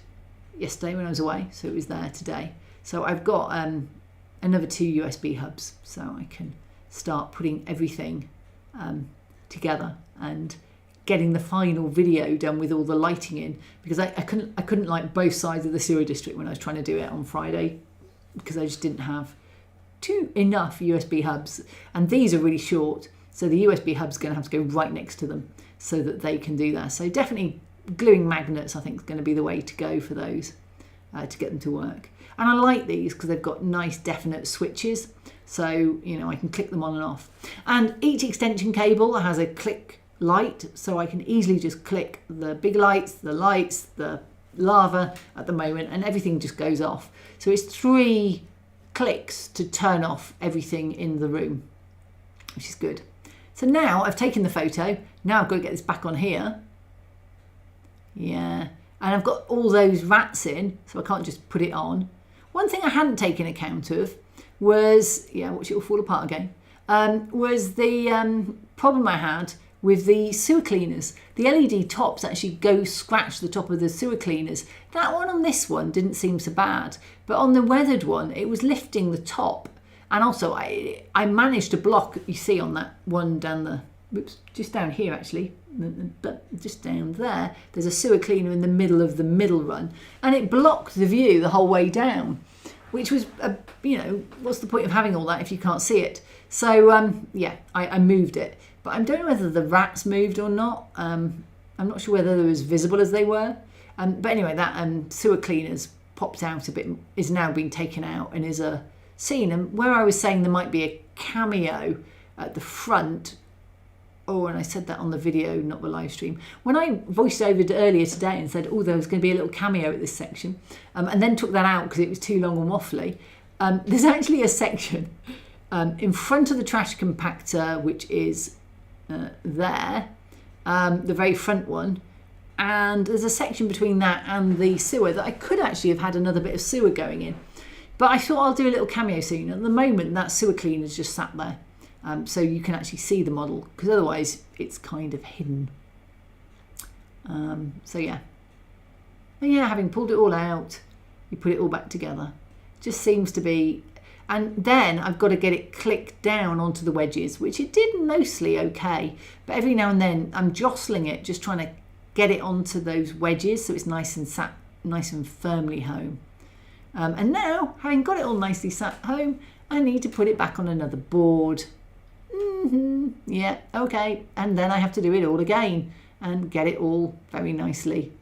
[SPEAKER 1] yesterday when I was away. So it was there today. So I've got another 2 USB hubs. So I can start putting everything together and getting the final video done with all the lighting in. Because I couldn't light both sides of the sewer district when I was trying to do it on Friday. Because I just didn't have enough USB hubs. And these are really short. So the USB hub's going to have to go right next to them so that they can do that. So definitely gluing magnets, I think, is going to be the way to go for those to get them to work. And I like these because they've got nice definite switches. So, you know, I can click them on and off. And each extension cable has a click light. So I can easily just click the big lights, the lava at the moment, and everything just goes off. So it's 3 clicks to turn off everything in the room, which is good. So now I've taken the photo. Now I've got to get this back on here. Yeah. And I've got all those rats in, so I can't just put it on. One thing I hadn't taken account of was, yeah, watch it all fall apart again, was the problem I had with the sewer cleaners. The LED tops actually go scratch the top of the sewer cleaners. That one on this one didn't seem so bad, but on the weathered one, it was lifting the top. And also, I managed to block, you see on that one down the, whoops, just down here actually, but just down there, there's a sewer cleaner in the middle of the middle run, and it blocked the view the whole way down, which was, you know, what's the point of having all that if you can't see it? So, yeah, I moved it. But I don't know whether the rats moved or not. I'm not sure whether they were as visible as they were. But anyway, that sewer cleaners popped out a bit, is now being taken out and is a scene. And where I was saying there might be a cameo at the front, oh, and I said that on the video, not the live stream. When I voiced over earlier today and said, oh, there was going to be a little cameo at this section, and then took that out because it was too long and waffly, there's actually a section in front of the trash compactor, which is there, the very front one, and there's a section between that and the sewer that I could actually have had another bit of sewer going in. But I thought I'll do a little cameo scene. At the moment, that sewer cleaner's just sat there. So you can actually see the model, because otherwise it's kind of hidden. So yeah. And yeah, having pulled it all out, you put it all back together. Just seems to be... And then I've got to get it clicked down onto the wedges, which it did mostly okay. But every now and then I'm jostling it, just trying to get it onto those wedges so it's nice and firmly home. And now, having got it all nicely sat home, I need to put it back on another board. Yeah, okay. And then I have to do it all again and get it all very nicely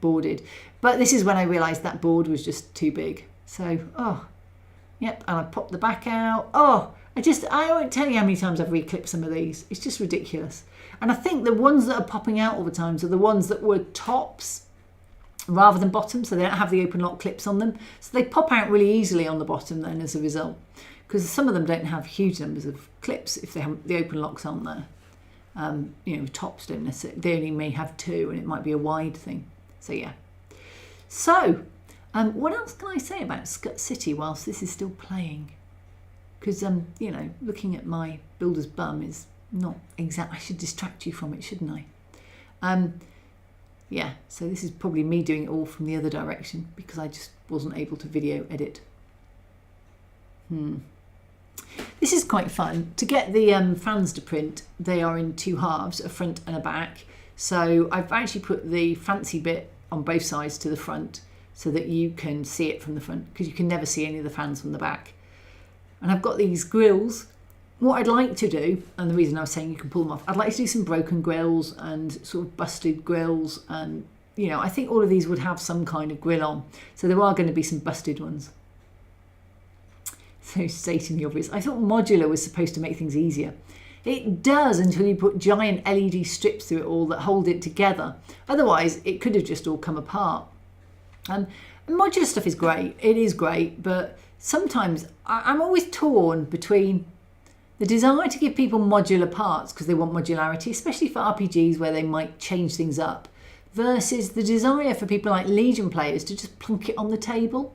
[SPEAKER 1] boarded. But this is when I realised that board was just too big. So, oh, yep. And I popped the back out. Oh, I won't tell you how many times I've reclipped some of these. It's just ridiculous. And I think the ones that are popping out all the time are the ones that were tops rather than bottoms, so they don't have the open lock clips on them. So they pop out really easily on the bottom then as a result, because some of them don't have huge numbers of clips if they haven't, the open locks aren't there. You know, tops don't necessarily, they only may have 2 and it might be a wide thing. So yeah. So, what else can I say about Skutt City whilst this is still playing? Because, you know, looking at my builder's bum is not exact. I should distract you from it, shouldn't I? Yeah, so this is probably me doing it all from the other direction because I just wasn't able to video edit. This is quite fun. To get the fans to print, they are in 2 halves, a front and a back. So I've actually put the fancy bit on both sides to the front so that you can see it from the front, because you can never see any of the fans from the back. And I've got these grills. What I'd like to do, and the reason I was saying you can pull them off, I'd like to do some broken grills and sort of busted grills, and you know, I think all of these would have some kind of grill on. So there are going to be some busted ones. So stating the obvious, I thought modular was supposed to make things easier. It does until you put giant LED strips through it all that hold it together. Otherwise, it could have just all come apart. Modular stuff is great. It is great, but sometimes I'm always torn between the desire to give people modular parts because they want modularity, especially for RPGs where they might change things up, versus the desire for people like Legion players to just plonk it on the table.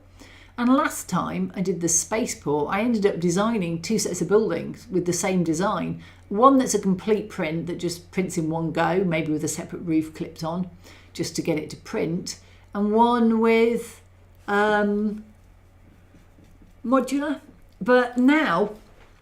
[SPEAKER 1] And last time I did the spaceport, I ended up designing 2 sets of buildings with the same design. One that's a complete print that just prints in one go, maybe with a separate roof clipped on, just to get it to print. And one with modular. But now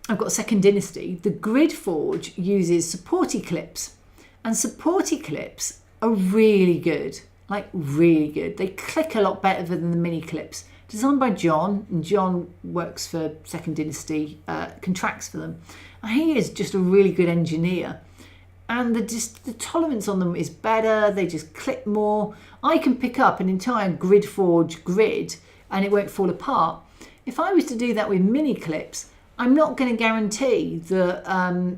[SPEAKER 1] I've got Second Dynasty. The Grid Forge uses supporty clips. And supporty clips are really good, like really good. They click a lot better than the mini clips. Designed by John, and John works for Second Dynasty, contracts for them. And he is just a really good engineer. And the tolerance on them is better, they just clip more. I can pick up an entire Grid Forge grid and it won't fall apart. If I was to do that with mini clips, I'm not going to guarantee that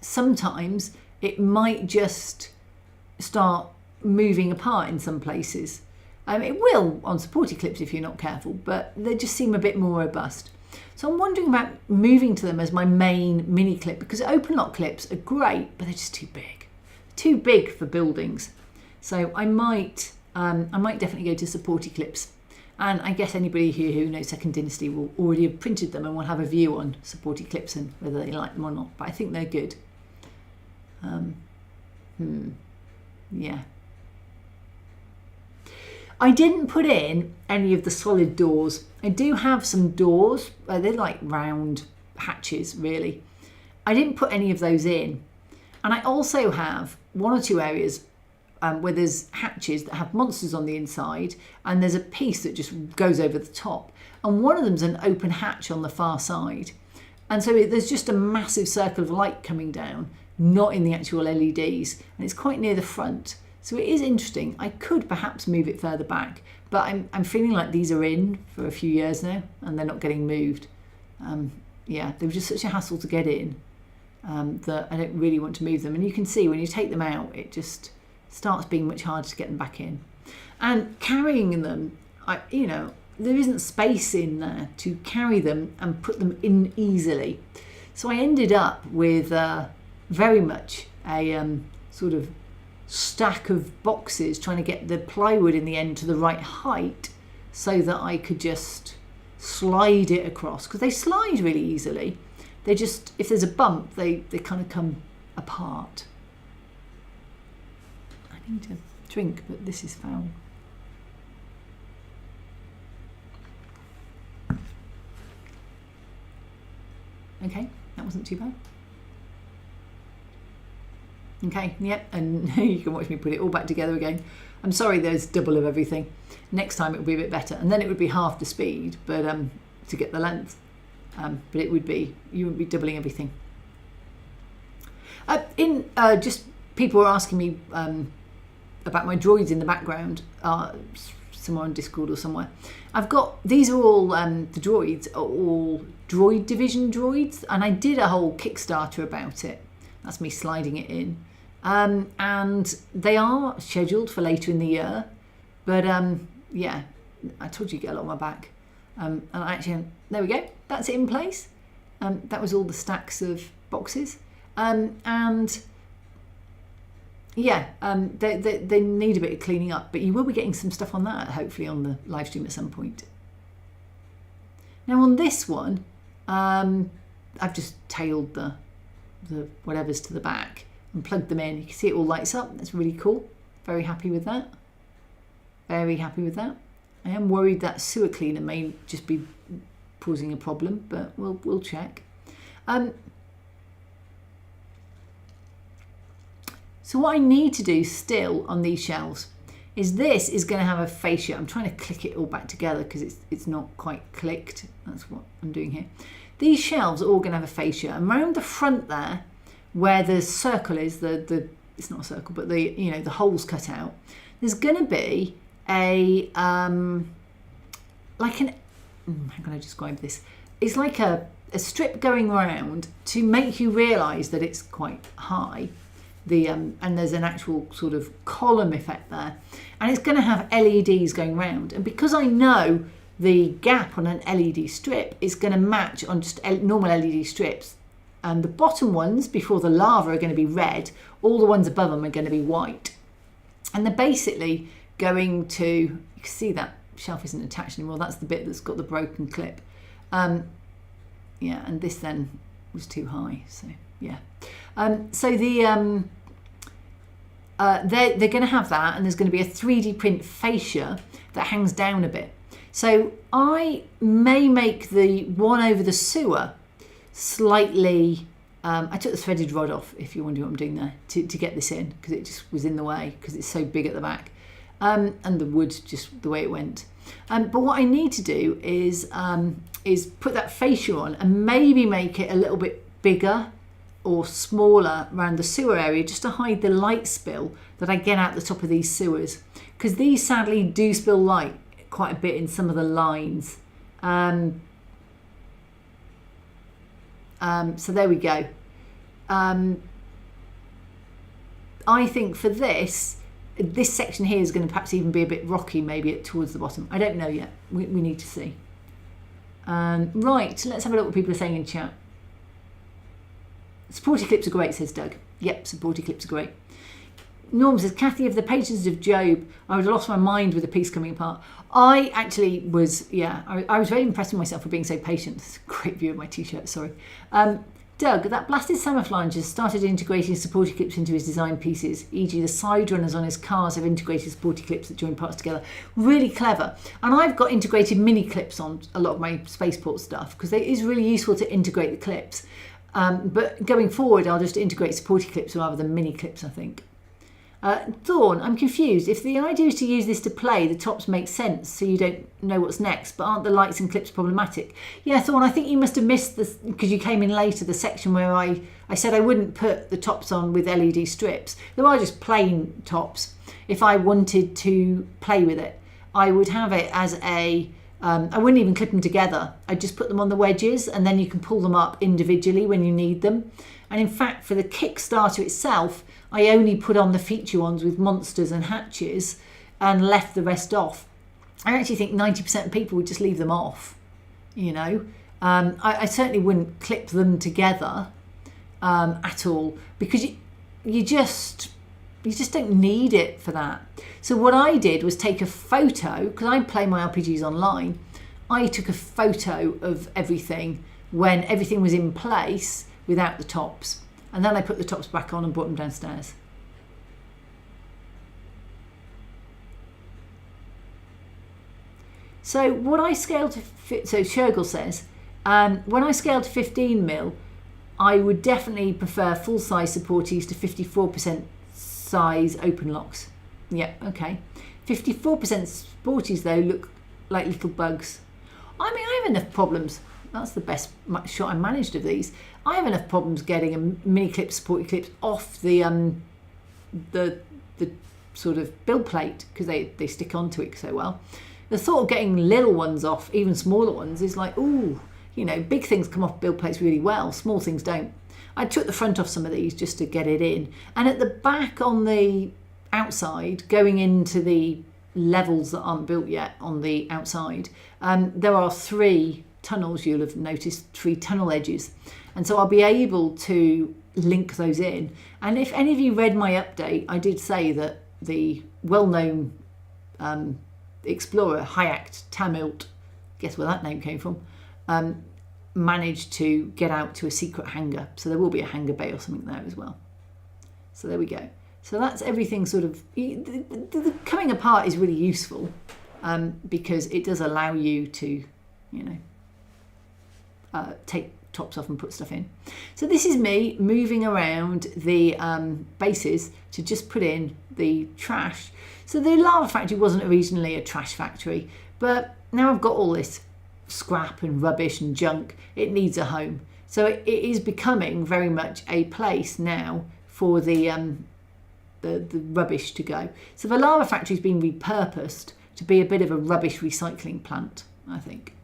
[SPEAKER 1] sometimes it might just start moving apart in some places. It will on supporty clips if you're not careful, but they just seem a bit more robust. So I'm wondering about moving to them as my main mini clip, because open lock clips are great, but they're just too big. Too big for buildings. So I might definitely go to supporty clips. And I guess anybody here who knows Second Dynasty will already have printed them and will have a view on supporty clips and whether they like them or not. But I think they're good. Yeah. I didn't put in any of the solid doors. I do have some doors. They're like round hatches, really. I didn't put any of those in. And I also have 1 or 2 areas where there's hatches that have monsters on the inside, and there's a piece that just goes over the top. And one of them's an open hatch on the far side. And so there's just a massive circle of light coming down, not in the actual LEDs. And it's quite near the front. So it is interesting. I could perhaps move it further back, but I'm feeling like these are in for a few years now and they're not getting moved. Yeah, they were just such a hassle to get in that I don't really want to move them. And you can see when you take them out, it just starts being much harder to get them back in. And carrying them, you know, there isn't space in there to carry them and put them in easily. So I ended up with very much a sort of stack of boxes, trying to get the plywood in the end to the right height so that I could just slide it across, because they slide really easily. They just, if there's a bump, they kind of come apart. I need to drink, but this is foul. Okay, that wasn't too bad. Okay, yep, and you can watch me put it all back together again. I'm sorry there's double of everything. Next time it will be a bit better, and then it would be half the speed, but to get the length. But it would be, you wouldn't be doubling everything. Just people were asking me about my droids in the background. somewhere on Discord or somewhere. These are all, the droids are all Droid Division droids, and I did a whole Kickstarter about it. That's me sliding it in. And they are scheduled for later in the year, but yeah, I told you to get a lot on my back. And actually, there we go, that's it in place. That was all the stacks of boxes. And yeah, they need a bit of cleaning up, but you will be getting some stuff on that, hopefully on the live stream at some point. Now on this one, I've just tailed the whatevers to the back and plugged them in. You can see it all lights up. That's really cool. Very happy with that. Very happy with that. I am worried that sewer cleaner may just be causing a problem, but we'll check. So what I need to do still on these shelves is this is going to have a fascia. I'm trying to click it all back together because it's not quite clicked. That's what I'm doing here. These shelves are all going to have a fascia, and around the front there, where the circle is, it's not a circle, but the holes cut out, there's going to be a how can I describe this? It's like a strip going around to make you realise that it's quite high. And there's an actual sort of column effect there, and it's going to have LEDs going round. And because I know the gap on an LED strip is going to match on just normal LED strips, and the bottom ones before the lava are going to be red, all the ones above them are going to be white, and they're basically going to, you can see that shelf isn't attached anymore, that's the bit that's got the broken clip. Yeah, and this then was too high, so yeah. So they're going to have that, and there's going to be a 3D print fascia that hangs down a bit. So I may make the one over the sewer slightly, I took the threaded rod off, if you're wondering what I'm doing there, to get this in, because it just was in the way, because it's so big at the back, and the wood just the way it went. But what I need to do is put that fascia on and maybe make it a little bit bigger or smaller around the sewer area, just to hide the light spill that I get out the top of these sewers, because these sadly do spill light quite a bit in some of the lines. So there we go. I think for this section here is going to perhaps even be a bit rocky, maybe towards the bottom. I don't know yet. We need to see. Right, let's have a look what people are saying in chat. Supporty clips are great, says Doug. Yep, supporty clips are great. Norm says, Kathy, of the Patience of Job, I would have lost my mind with the piece coming apart. I actually was, yeah, I was very impressed with myself for being so patient. It's a great view of my t-shirt, sorry. Doug, that blasted Sam Flanger started integrating supporty clips into his design pieces, e.g. the side runners on his cars have integrated supporty clips that join parts together. Really clever. And I've got integrated mini clips on a lot of my spaceport stuff, because it is really useful to integrate the clips. But going forward, I'll just integrate supporty clips rather than mini clips, I think. Thorn, I'm confused. If the idea is to use this to play, the tops make sense, so you don't know what's next, but aren't the lights and clips problematic? Yeah, Thorn, I think you must have missed this, because you came in later, the section where I said I wouldn't put the tops on with LED strips. They are just plain tops. If I wanted to play with it, I would have it as a... I wouldn't even clip them together. I'd just put them on the wedges, and then you can pull them up individually when you need them. And in fact, for the Kickstarter itself, I only put on the feature ones with monsters and hatches and left the rest off. I actually think 90% of people would just leave them off, you know. I certainly wouldn't clip them together at all, because you just don't need it for that. So what I did was take a photo, because I play my RPGs online. I took a photo of everything when everything was in place without the tops. And then I put the tops back on and brought them downstairs. So what I scaled to, so Shergel says, when I scaled to 15mm, I would definitely prefer full-size supporties to 54% size open locks. Yeah, okay. 54% sporties though look like little bugs. I mean, I have enough problems. That's the best shot I managed of these. I have enough problems getting a mini clip, supporty clips off the sort of build plate because they stick onto it so well. The thought of getting little ones off, even smaller ones, is like, ooh, you know, big things come off build plates really well, small things don't. I took the front off some of these just to get it in. And at the back on the outside, going into the levels that aren't built yet on the outside, there are 3 tunnels, you'll have noticed, 3 tunnel edges. And so I'll be able to link those in. And if any of you read my update, I did say that the well-known explorer, Hayat Tamilt, guess where that name came from, managed to get out to a secret hangar. So there will be a hangar bay or something there as well. So there we go. So that's everything sort of, the coming apart is really useful because it does allow you to, you know, take tops off and put stuff in. So this is me moving around the bases to just put in the trash. So the lava factory wasn't originally a trash factory, but now I've got all this scrap and rubbish and junk, it needs a home. So it is becoming very much a place now for the rubbish to go. So the lava factory's been repurposed to be a bit of a rubbish recycling plant, I think.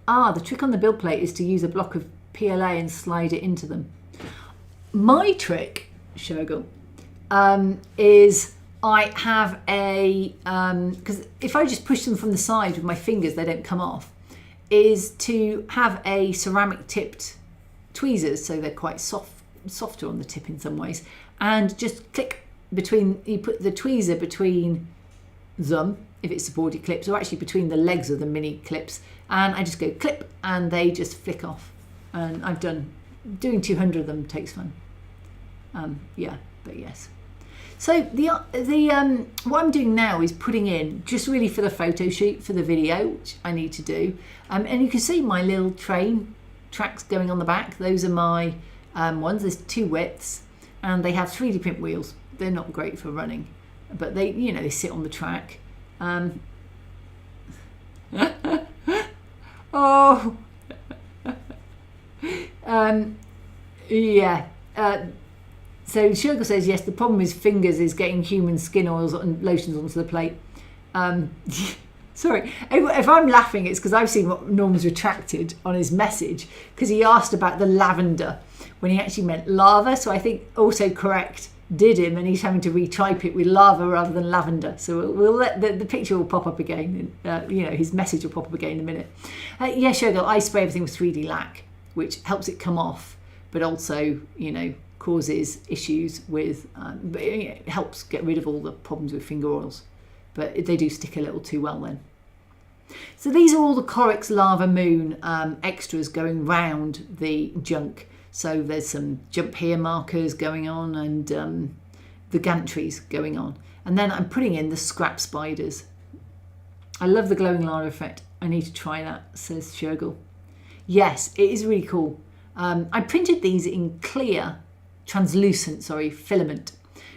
[SPEAKER 1] The trick on the build plate is to use a block of PLA and slide it into them. My trick, Shergel, is I have a, because if I just push them from the side with my fingers, they don't come off, is to have a ceramic tipped tweezers, so they're quite softer on the tip in some ways, and just click between, you put the tweezer between them, if it's supported clips, or actually between the legs of the mini clips, and I just go clip and they just flick off. And I've doing 200 of them takes fun. Yeah, but yes. So what I'm doing now is putting in, just really for the photo shoot, for the video, which I need to do. And you can see my little train tracks going on the back. Those are my ones. There's 2 widths and they have 3D print wheels. They're not great for running, but they, you know, they sit on the track. Oh, yeah. So Shergel says, yes, the problem with fingers is getting human skin oils and lotions onto the plate. Sorry, if I'm laughing, it's because I've seen what Norm's retracted on his message, because he asked about the lavender when he actually meant lava. So I think autocorrect did him, and he's having to retype it with lava rather than lavender. So we'll let the picture will pop up again. You know, his message will pop up again in a minute. Yeah, Shergel, I spray everything with 3D lac, which helps it come off, but also, you know, causes issues with, but it helps get rid of all the problems with finger oils. But they do stick a little too well then. So these are all the Corex Lava Moon extras going round the junk. So there's some jump here markers going on and the gantries going on. And then I'm putting in the scrap spiders. I love the glowing lava effect. I need to try that, says Shergel. Yes, it is really cool. I printed these in clear, translucent, filament,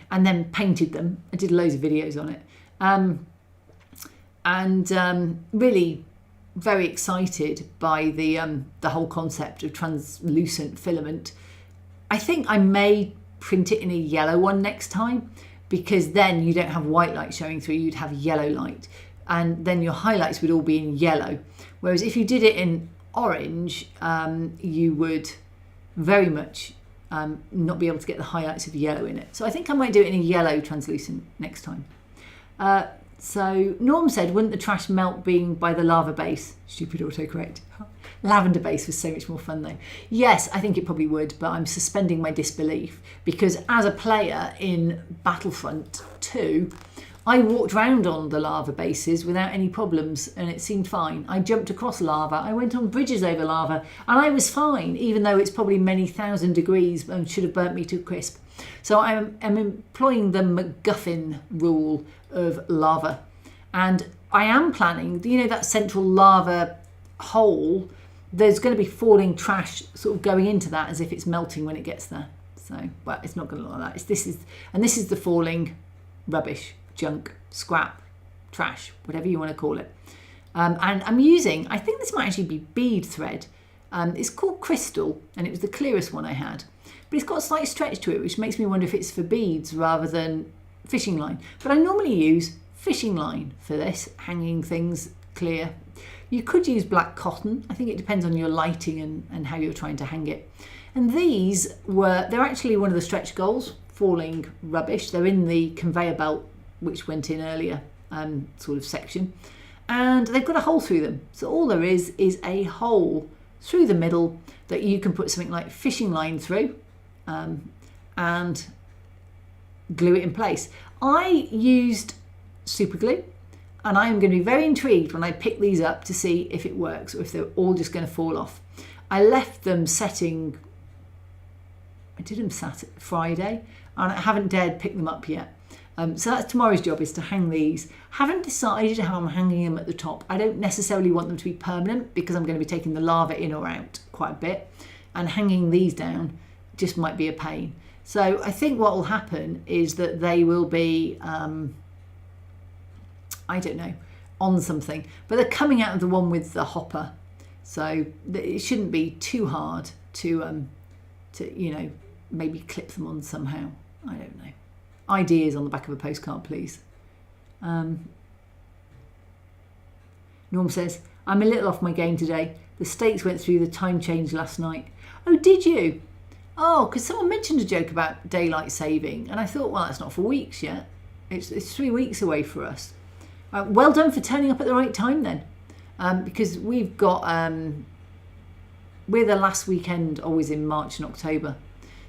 [SPEAKER 1] and then painted them. I did loads of videos on it. Really very excited by the whole concept of translucent filament. I think I may print it in a yellow one next time, because then you don't have white light showing through, you'd have yellow light, and then your highlights would all be in yellow. Whereas if you did it in orange, you would very much not be able to get the highlights of yellow in it. So I think I might do it in a yellow translucent next time. So Norm said, wouldn't the trash melt being by the lava base? Stupid autocorrect. Lavender base was so much more fun though. Yes, I think it probably would, but I'm suspending my disbelief, because as a player in Battlefront 2, I walked around on the lava bases without any problems and it seemed fine. I jumped across lava, I went on bridges over lava, and I was fine, even though it's probably many thousand degrees and should have burnt me to a crisp. So I'm employing the MacGuffin rule of lava. And I am planning, you know, that central lava hole, there's going to be falling trash sort of going into that as if it's melting when it gets there. So, well, it's not going to look like that. This is the falling rubbish, junk, scrap, trash, whatever you want to call it. And I'm using, I think this might actually be bead thread, It's called Crystal, and it was the clearest one I had. But it's got a slight stretch to it, which makes me wonder if it's for beads rather than fishing line. But I normally use fishing line for this, hanging things clear. You could use black cotton. I think it depends on your lighting and how you're trying to hang it. And they're actually one of the stretch goals, falling rubbish. They're in the conveyor belt, which went in earlier, sort of section. And they've got a hole through them. So all there is a hole through the middle that you can put something like fishing line through and glue it in place. I used super glue, and I'm going to be very intrigued when I pick these up to see if it works or if they're all just going to fall off. I left them setting, I did them Friday, and I haven't dared pick them up yet. So that's tomorrow's job, is to hang these. Haven't decided how I'm hanging them at the top. I don't necessarily want them to be permanent because I'm going to be taking the lava in or out quite a bit, and hanging these down just might be a pain. So I think what will happen is that they will be, I don't know, on something, but they're coming out of the one with the hopper, so it shouldn't be too hard to maybe clip them on somehow. I don't know. Ideas on the back of a postcard, please. Norm says, I'm a little off my game today. The States went through the time change last night. Oh, did you? Oh, because someone mentioned a joke about daylight saving, and I thought, well, that's not for weeks yet. It's 3 weeks away for us. Well done for turning up at the right time then, because we've got, we're the last weekend always in March and October.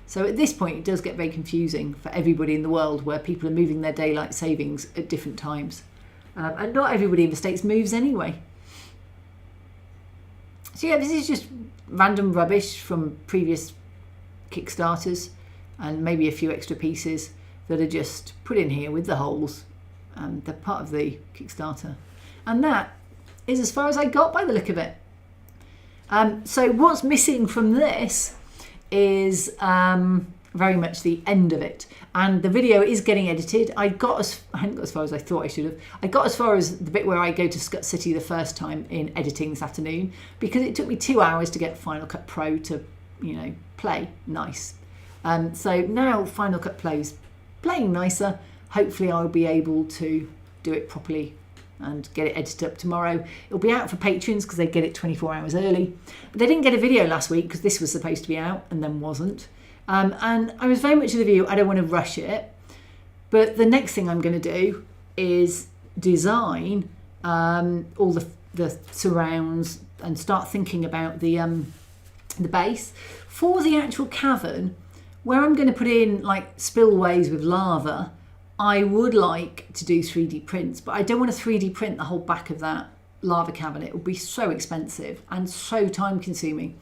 [SPEAKER 1] So at this point, it does get very confusing for everybody in the world, where people are moving their daylight savings at different times. And not everybody in the States moves anyway. So yeah, this is just random rubbish from previous Kickstarters, and maybe a few extra pieces that are just put in here with the holes. They're part of the Kickstarter. And that is as far as I got by the look of it. So what's missing from this is very much the end of it, and the video is getting edited. I hadn't got as far as I thought I should have. I got as far as the bit where I go to Skutt City the first time in editing this afternoon, because it took me 2 hours to get Final Cut Pro to, play nice. So now Final Cut Pro's playing nicer. Hopefully I'll be able to do it properly and get it edited up tomorrow. It'll be out for patrons because they get it 24 hours early. But they didn't get a video last week because this was supposed to be out and then wasn't. And I was very much of the view, I don't want to rush it. But the next thing I'm going to do is design all the surrounds and start thinking about the base. For the actual cavern, where I'm going to put in like spillways with lava, I would like to do 3D prints, but I don't want to 3D print the whole back of that lava cavern. It would be so expensive and so time consuming.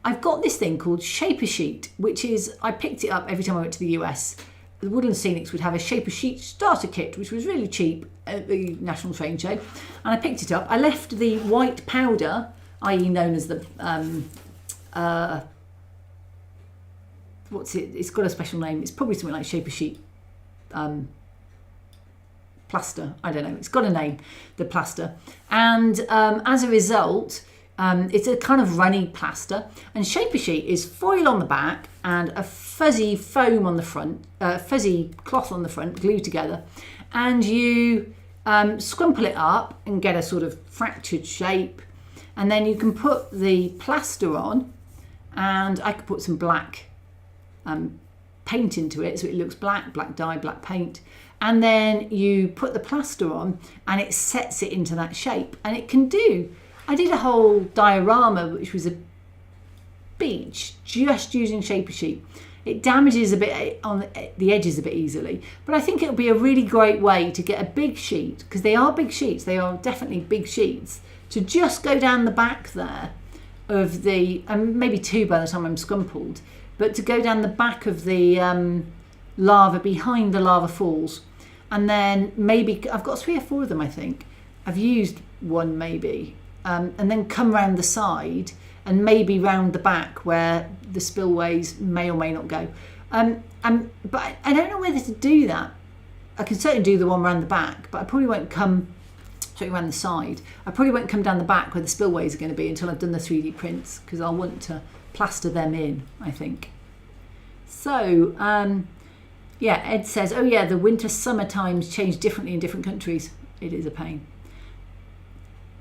[SPEAKER 1] I've got this thing called Shaper Sheet, which is, I picked it up every time I went to the US. The Woodland Scenics would have a Shaper Sheet starter kit, which was really cheap at the National Train Show. And I picked it up. I left the white powder, i.e. known as the, it's got a special name. It's probably something like Shaper Sheet plaster, I don't know, it's got a name, the plaster, and as a result it's a kind of runny plaster, and Shaper Sheet is foil on the back and a fuzzy foam on the front, fuzzy cloth on the front glued together, and you scrumple it up and get a sort of fractured shape, and then you can put the plaster on, and I could put some black paint into it so it looks black dye, black paint, and then you put the plaster on and it sets it into that shape. And it can do, I did a whole diorama which was a beach just using Shaper Sheet. It damages a bit on the edges a bit easily, but I think it'll be a really great way to get a big sheet, because they are big sheets, they are definitely big sheets, to just go down the back there of the, and maybe two by the time I'm scrumpled, but to go down the back of the lava behind the lava falls. And then maybe, I've got 3 or 4 of them I think, I've used one maybe, and then come round the side and maybe round the back where the spillways may or may not go. But I don't know whether to do that. I can certainly do the one round the back, but I probably won't come so around the side. I probably won't come down the back where the spillways are going to be until I've done the 3D prints, because I'll want to plaster them in, I think. So, yeah, Ed says, oh yeah, the winter-summer times change differently in different countries. It is a pain.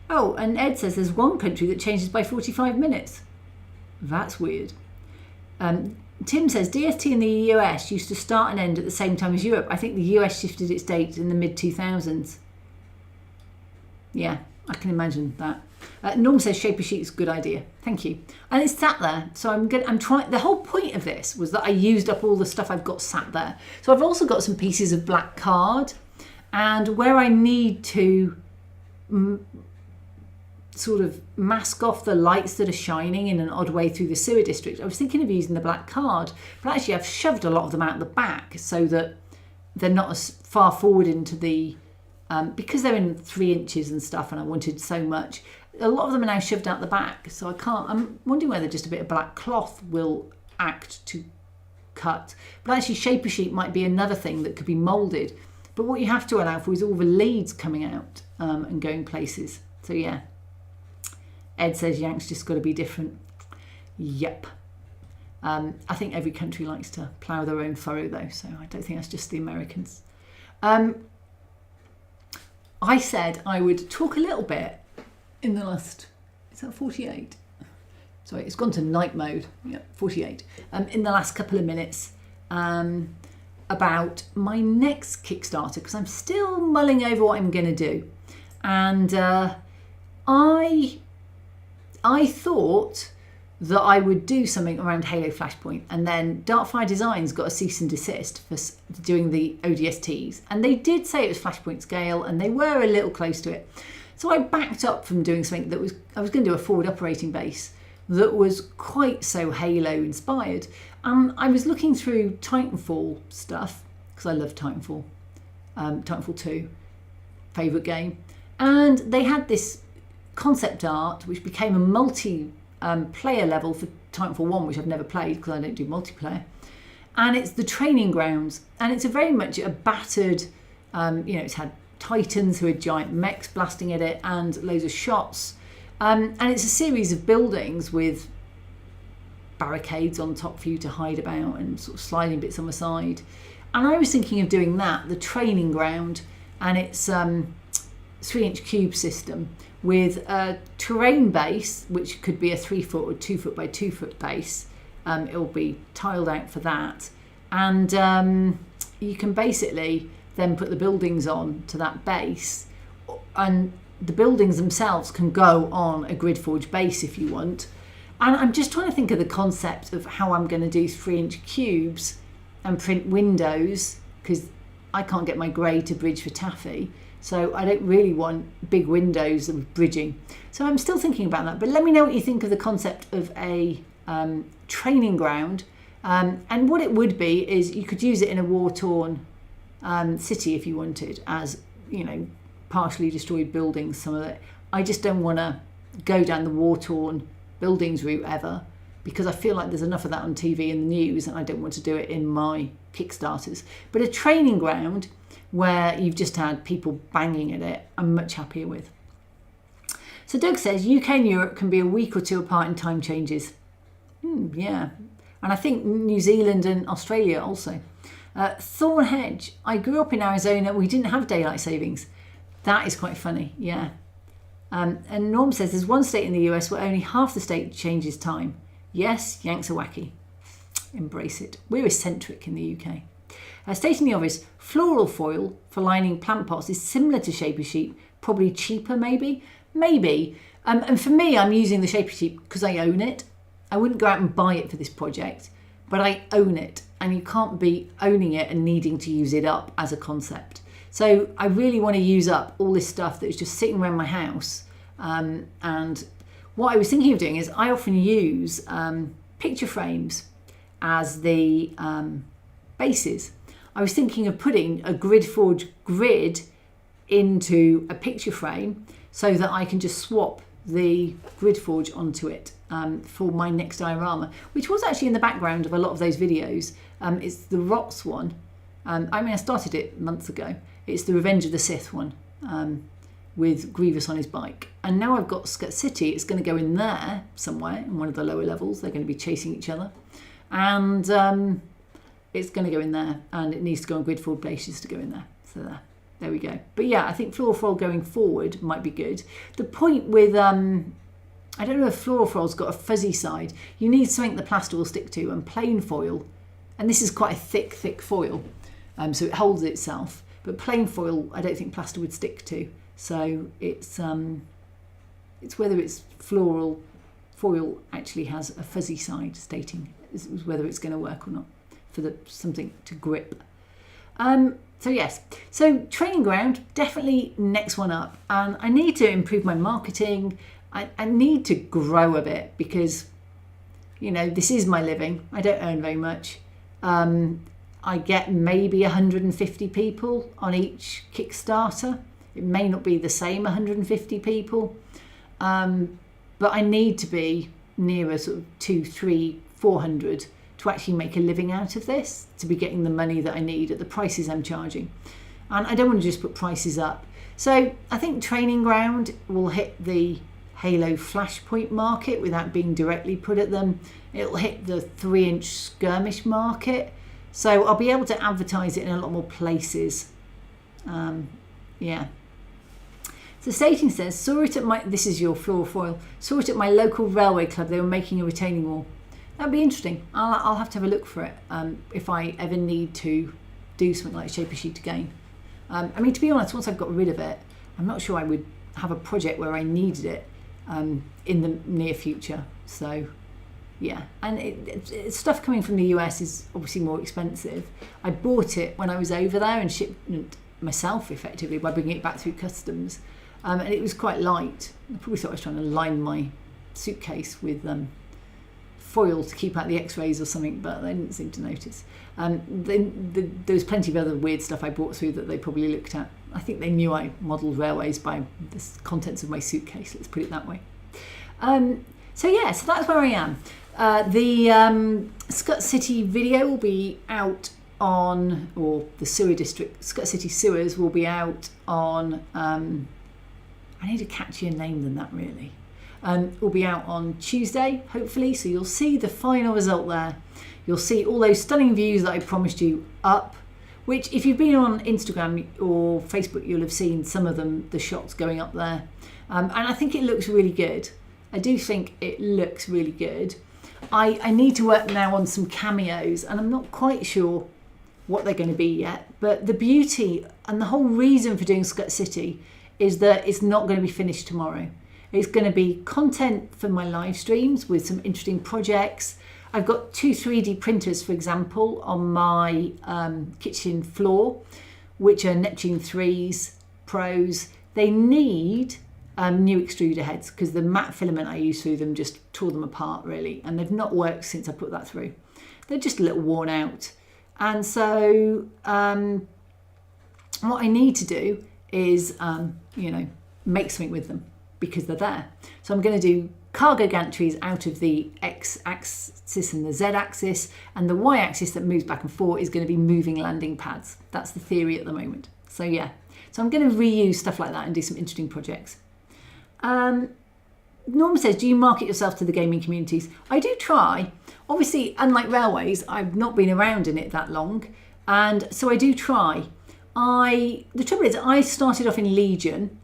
[SPEAKER 1] Oh, and Ed says there's one country that changes by 45 minutes. That's weird. Tim says DST in the US used to start and end at the same time as Europe. I think the US shifted its date in the mid-2000s. Yeah, I can imagine that. Norm says Shaper Sheet is a good idea. Thank you. And it's sat there, so I'm trying. The whole point of this was that I used up all the stuff I've got sat there. So I've also got some pieces of black card, and where I need to sort of mask off the lights that are shining in an odd way through the sewer district, I was thinking of using the black card, but actually I've shoved a lot of them out the back so that they're not as far forward into the because they're in 3 inches and stuff, and I wanted so much. A lot of them are now shoved out the back, so I can't. I'm wondering whether just a bit of black cloth will act to cut. But actually, Shaper Sheet might be another thing that could be moulded. But what you have to allow for is all the leads coming out and going places. So yeah, Ed says Yank's just got to be different. Yep. I think every country likes to plough their own furrow though, so I don't think that's just the Americans. I said I would talk a little bit in the last, is that 48? Sorry, it's gone to night mode. Yeah, 48. In the last couple of minutes about my next Kickstarter, because I'm still mulling over what I'm going to do. And I thought that I would do something around Halo Flashpoint, and then Darkfire Designs got a cease and desist for doing the ODSTs, and they did say it was Flashpoint scale, and they were a little close to it. So I backed up from doing something that I was going to do a forward operating base that was quite so Halo inspired. I was looking through Titanfall stuff, because I love Titanfall, Titanfall 2, favourite game, and they had this concept art which became a multi-player level for Titanfall 1, which I've never played because I don't do multiplayer, and it's the training grounds, and it's a very much a battered, it's had Titans who are giant mechs blasting at it and loads of shots, and it's a series of buildings with barricades on top for you to hide about and sort of sliding bits on the side. And I was thinking of doing that, the training ground, and it's 3-inch cube system with a terrain base, which could be a 3-foot or 2-foot by 2-foot base. It'll be tiled out for that, and you can basically then put the buildings on to that base, and the buildings themselves can go on a grid forge base if you want. And I'm just trying to think of the concept of how I'm going to do 3-inch cubes and print windows, because I can't get my grey to bridge for taffy, so I don't really want big windows with bridging. So I'm still thinking about that, but let me know what you think of the concept of a training ground. And what it would be is you could use it in a war-torn city if you wanted, as partially destroyed buildings, some of it. I just don't want to go down the war-torn buildings route ever, because I feel like there's enough of that on TV and the news, and I don't want to do it in my Kickstarters. But a training ground where you've just had people banging at it, I'm much happier with. So Doug says UK and Europe can be a week or two apart in time changes. Yeah, and I think New Zealand and Australia also. Thorn Hedge, I grew up in Arizona, we didn't have daylight savings. That is quite funny, yeah. And Norm says there's one state in the US where only half the state changes time. Yes, Yanks are wacky. Embrace it. We're eccentric in the UK. Stating the obvious, floral foil for lining plant pots is similar to Shaper Sheet, probably cheaper maybe. Maybe. And for me, I'm using the Shaper Sheet because I own it. I wouldn't go out and buy it for this project, but I own it, and you can't be owning it and needing to use it up as a concept. So I really want to use up all this stuff that is just sitting around my house. And what I was thinking of doing is I often use picture frames as the bases. I was thinking of putting a grid forge grid into a picture frame so that I can just swap the grid forge onto it for my next diorama, which was actually in the background of a lot of those videos. It's the ROTS one. I started it months ago. It's the Revenge of the Sith one. with Grievous on his bike. And now I've got Skutt City. It's going to go in there somewhere in one of the lower levels. They're going to be chasing each other. And it's going to go in there, and it needs to go on grid forward glaciers to go in there. So there we go. But yeah, I think fluorofoil going forward might be good. The point with, I don't know if fluorofoil's got a fuzzy side. You need something the plaster will stick to, and plain foil, and this is quite a thick foil, so it holds itself. But plain foil, I don't think plaster would stick to. So it's whether it's floral foil actually has a fuzzy side stating whether it's going to work or not for something to grip. So yes, so training ground, definitely next one up. And I need to improve my marketing. I need to grow a bit because, you know, this is my living. I don't earn very much. I get maybe 150 people on each Kickstarter. It may not be the same 150 people, but I need to be nearer sort of 200, 300, 400 to actually make a living out of this, to be getting the money that I need at the prices I'm charging. And I don't want to just put prices up. So I think training ground will hit the Halo Flashpoint market without being directly put at them. It'll hit the 3-inch skirmish market. So I'll be able to advertise it in a lot more places. Yeah. So Stating says, saw it at my, this is your fluorofoil, saw it at my local railway club. They were making a retaining wall. That'd be interesting. I'll have to have a look for it if I ever need to do something like Shape a Sheet again. I mean, to be honest, once I've got rid of it, I'm not sure I would have a project where I needed it in the near future. So yeah, and stuff coming from the US is obviously more expensive. I bought it when I was over there and shipped it myself effectively by bringing it back through customs, and it was quite light. I probably thought I was trying to line my suitcase with foil to keep out the x-rays or something, but they didn't seem to notice. There was plenty of other weird stuff I brought through that they probably looked at. I think they knew I modelled railways by the contents of my suitcase, let's put it that way. So yeah, so that's where I am. The Skutt City video will be out on, or the sewer district, Skutt City sewers will be out on, I need a catchier name than that really. Will be out on Tuesday, hopefully, so you'll see the final result there. You'll see all those stunning views that I promised you up, which if you've been on Instagram or Facebook, you'll have seen some of them, the shots going up there. And I think it looks really good. I do think it looks really good. I need to work now on some cameos, and I'm not quite sure what they're going to be yet, but the beauty and the whole reason for doing Skutt City is that it's not going to be finished tomorrow. It's going to be content for my live streams with some interesting projects. I've got 2 3D printers, for example, on my kitchen floor, which are Neptune 3s Pros. They need new extruder heads because the matte filament I used through them just tore them apart really, and they've not worked since I put that through. They're just a little worn out. And so what I need to do is, you know, make something with them, because they're there. So I'm going to do cargo gantries out of the x-axis and the z-axis, and the y-axis that moves back and forth is going to be moving landing pads. That's the theory at the moment. So yeah, so I'm going to reuse stuff like that and do some interesting projects. Norma says, do you market yourself to the gaming communities? I do try. Obviously, unlike railways, I've not been around in it that long, and so I do try. The trouble is, I started off in Legion,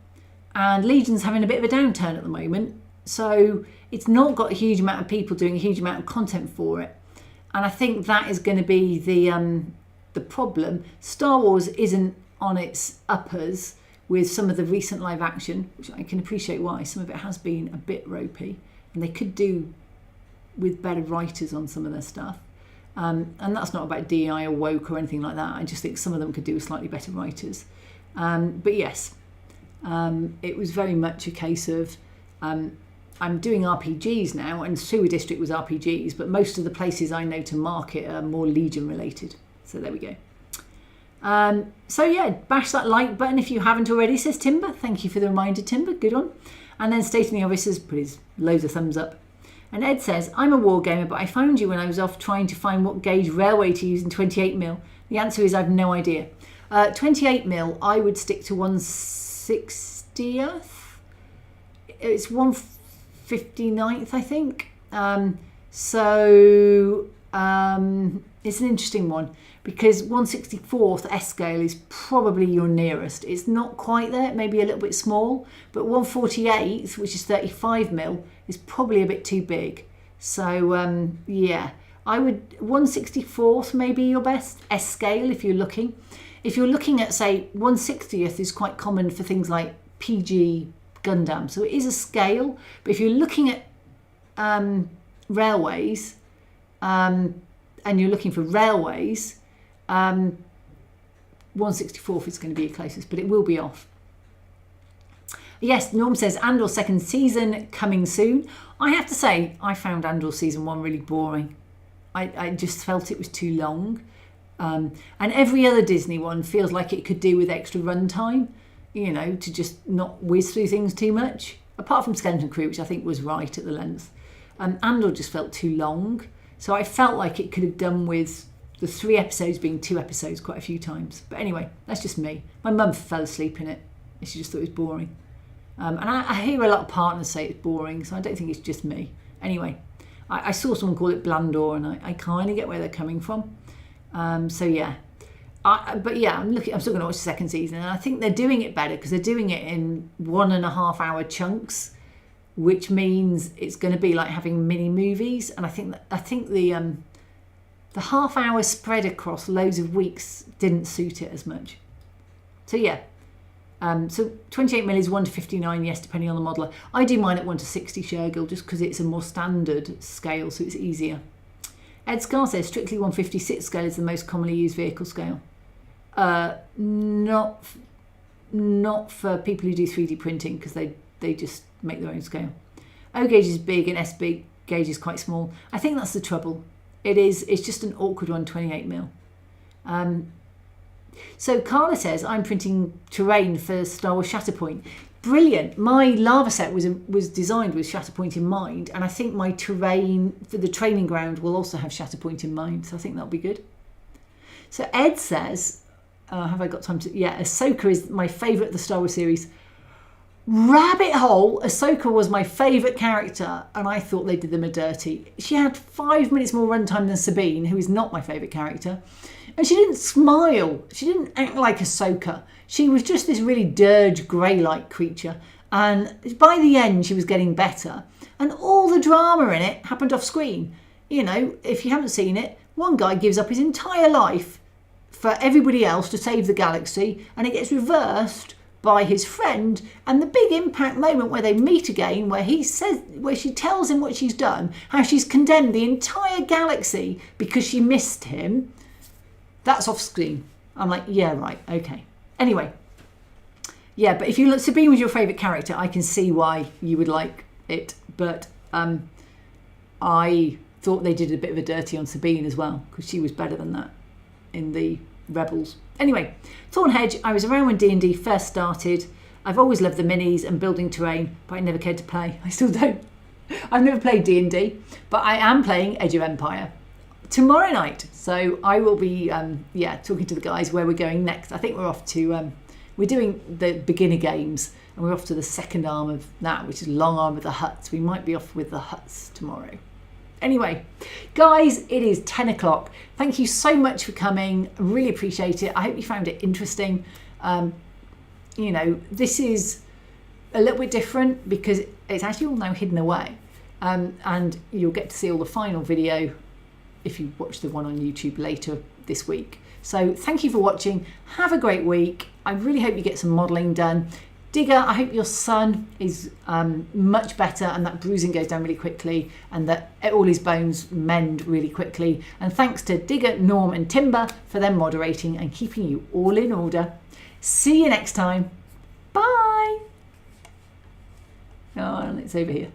[SPEAKER 1] and Legion's having a bit of a downturn at the moment, so it's not got a huge amount of people doing a huge amount of content for it, and I think that is going to be the problem. Star Wars isn't on its uppers with some of the recent live action, which I can appreciate why. Some of it has been a bit ropey, and they could do with better writers on some of their stuff. And that's not about DI or woke or anything like that. I just think some of them could do with slightly better writers. But yes, it was very much a case of I'm doing RPGs now, and Sewer District was RPGs, but most of the places I know to market are more Legion related. So there we go. So yeah, bash that like button if you haven't already, says Timber. Thank you for the reminder, Timber. Good one. And then Stating the Obvious has put his loads of thumbs up. And Ed says, I'm a wargamer, but I found you when I was off trying to find what gauge railway to use in 28mm. The answer is I've no idea. 28mm, I would stick to 160 150th. It's 159th, I think. It's an interesting one because 164th S scale is probably your nearest. It's not quite there, maybe a little bit small, but 148th, which is 35mm, is probably a bit too big. So yeah, I would 164th maybe your best S scale if you're looking. If you're looking at, say, 160th is quite common for things like PG Gundam, so it is a scale. But if you're looking at railways and you're looking for railways, 164th is going to be your closest, but it will be off. Yes, Norm says Andor second season coming soon. I have to say, I found Andor season 1 really boring. I just felt it was too long. And every other Disney one feels like it could do with extra runtime, you know, to just not whiz through things too much. Apart from Skeleton Crew, which I think was right at the length. Andor just felt too long. So I felt like it could have done with the 3 episodes being 2 episodes quite a few times. But anyway, that's just me. My mum fell asleep in it. She just thought it was boring. And I hear a lot of partners say it's boring, so I don't think it's just me. Anyway, I saw someone call it Blandor, and I kind of get where they're coming from. So yeah, but yeah, I'm still going to watch the second season, and I think they're doing it better because they're doing it in 1.5 hour chunks, which means it's going to be like having mini movies. And I think the half hour spread across loads of weeks didn't suit it as much. So yeah, so 28mm is 1:59, yes, depending on the modeler. I do mine at 1:60 Shergill just because it's a more standard scale, so it's easier. Ed Scar says strictly 156 scale is the most commonly used vehicle scale. Not for people who do 3D printing because they just make their own scale. O gauge is big and S big gauge is quite small. I think that's the trouble. It's just an awkward one, 28mm. So Carla says I'm printing terrain for Star Wars Shatterpoint. Brilliant. My lava set was designed with Shatterpoint in mind, and I think my terrain for the training ground will also have Shatterpoint in mind, so I think that'll be good. So Ed says, have I got time to... Yeah, Ahsoka is my favourite of the Star Wars series. Rabbit hole, Ahsoka was my favourite character, and I thought they did them a dirty. She had 5 minutes more runtime than Sabine, who is not my favourite character. And she didn't smile. She didn't act like Ahsoka. She was just this really dirge, grey-like creature. And by the end, she was getting better. And all the drama in it happened off screen. You know, if you haven't seen it, one guy gives up his entire life for everybody else to save the galaxy, and it gets reversed by his friend. And the big impact moment where they meet again, where she tells him what she's done, how she's condemned the entire galaxy because she missed him. That's off screen. I'm like, yeah, right, okay. Anyway, yeah, but if you look, Sabine was your favourite character, I can see why you would like it. But I thought they did a bit of a dirty on Sabine as well, because she was better than that in the Rebels. Anyway, Thornhedge, I was around when D&D first started. I've always loved the minis and building terrain, but I never cared to play. I still don't. I've never played D&D, but I am playing Age of Empire tomorrow night. So I will be, talking to the guys where we're going next. I think we're off to, we're doing the beginner games, and we're off to the second arm of that, which is Long Arm of the Huts. We might be off with the Huts tomorrow. Anyway, guys, it is 10 o'clock. Thank you so much for coming. I really appreciate it. I hope you found it interesting. This is a little bit different because it's actually all now hidden away. And you'll get to see all the final video if you watch the one on YouTube later this week. So thank you for watching. Have a great week. I really hope you get some modelling done. Digger, I hope your son is much better and that bruising goes down really quickly and that all his bones mend really quickly. And thanks to Digger, Norm and Timber for them moderating and keeping you all in order. See you next time. Bye. Oh, and it's over here.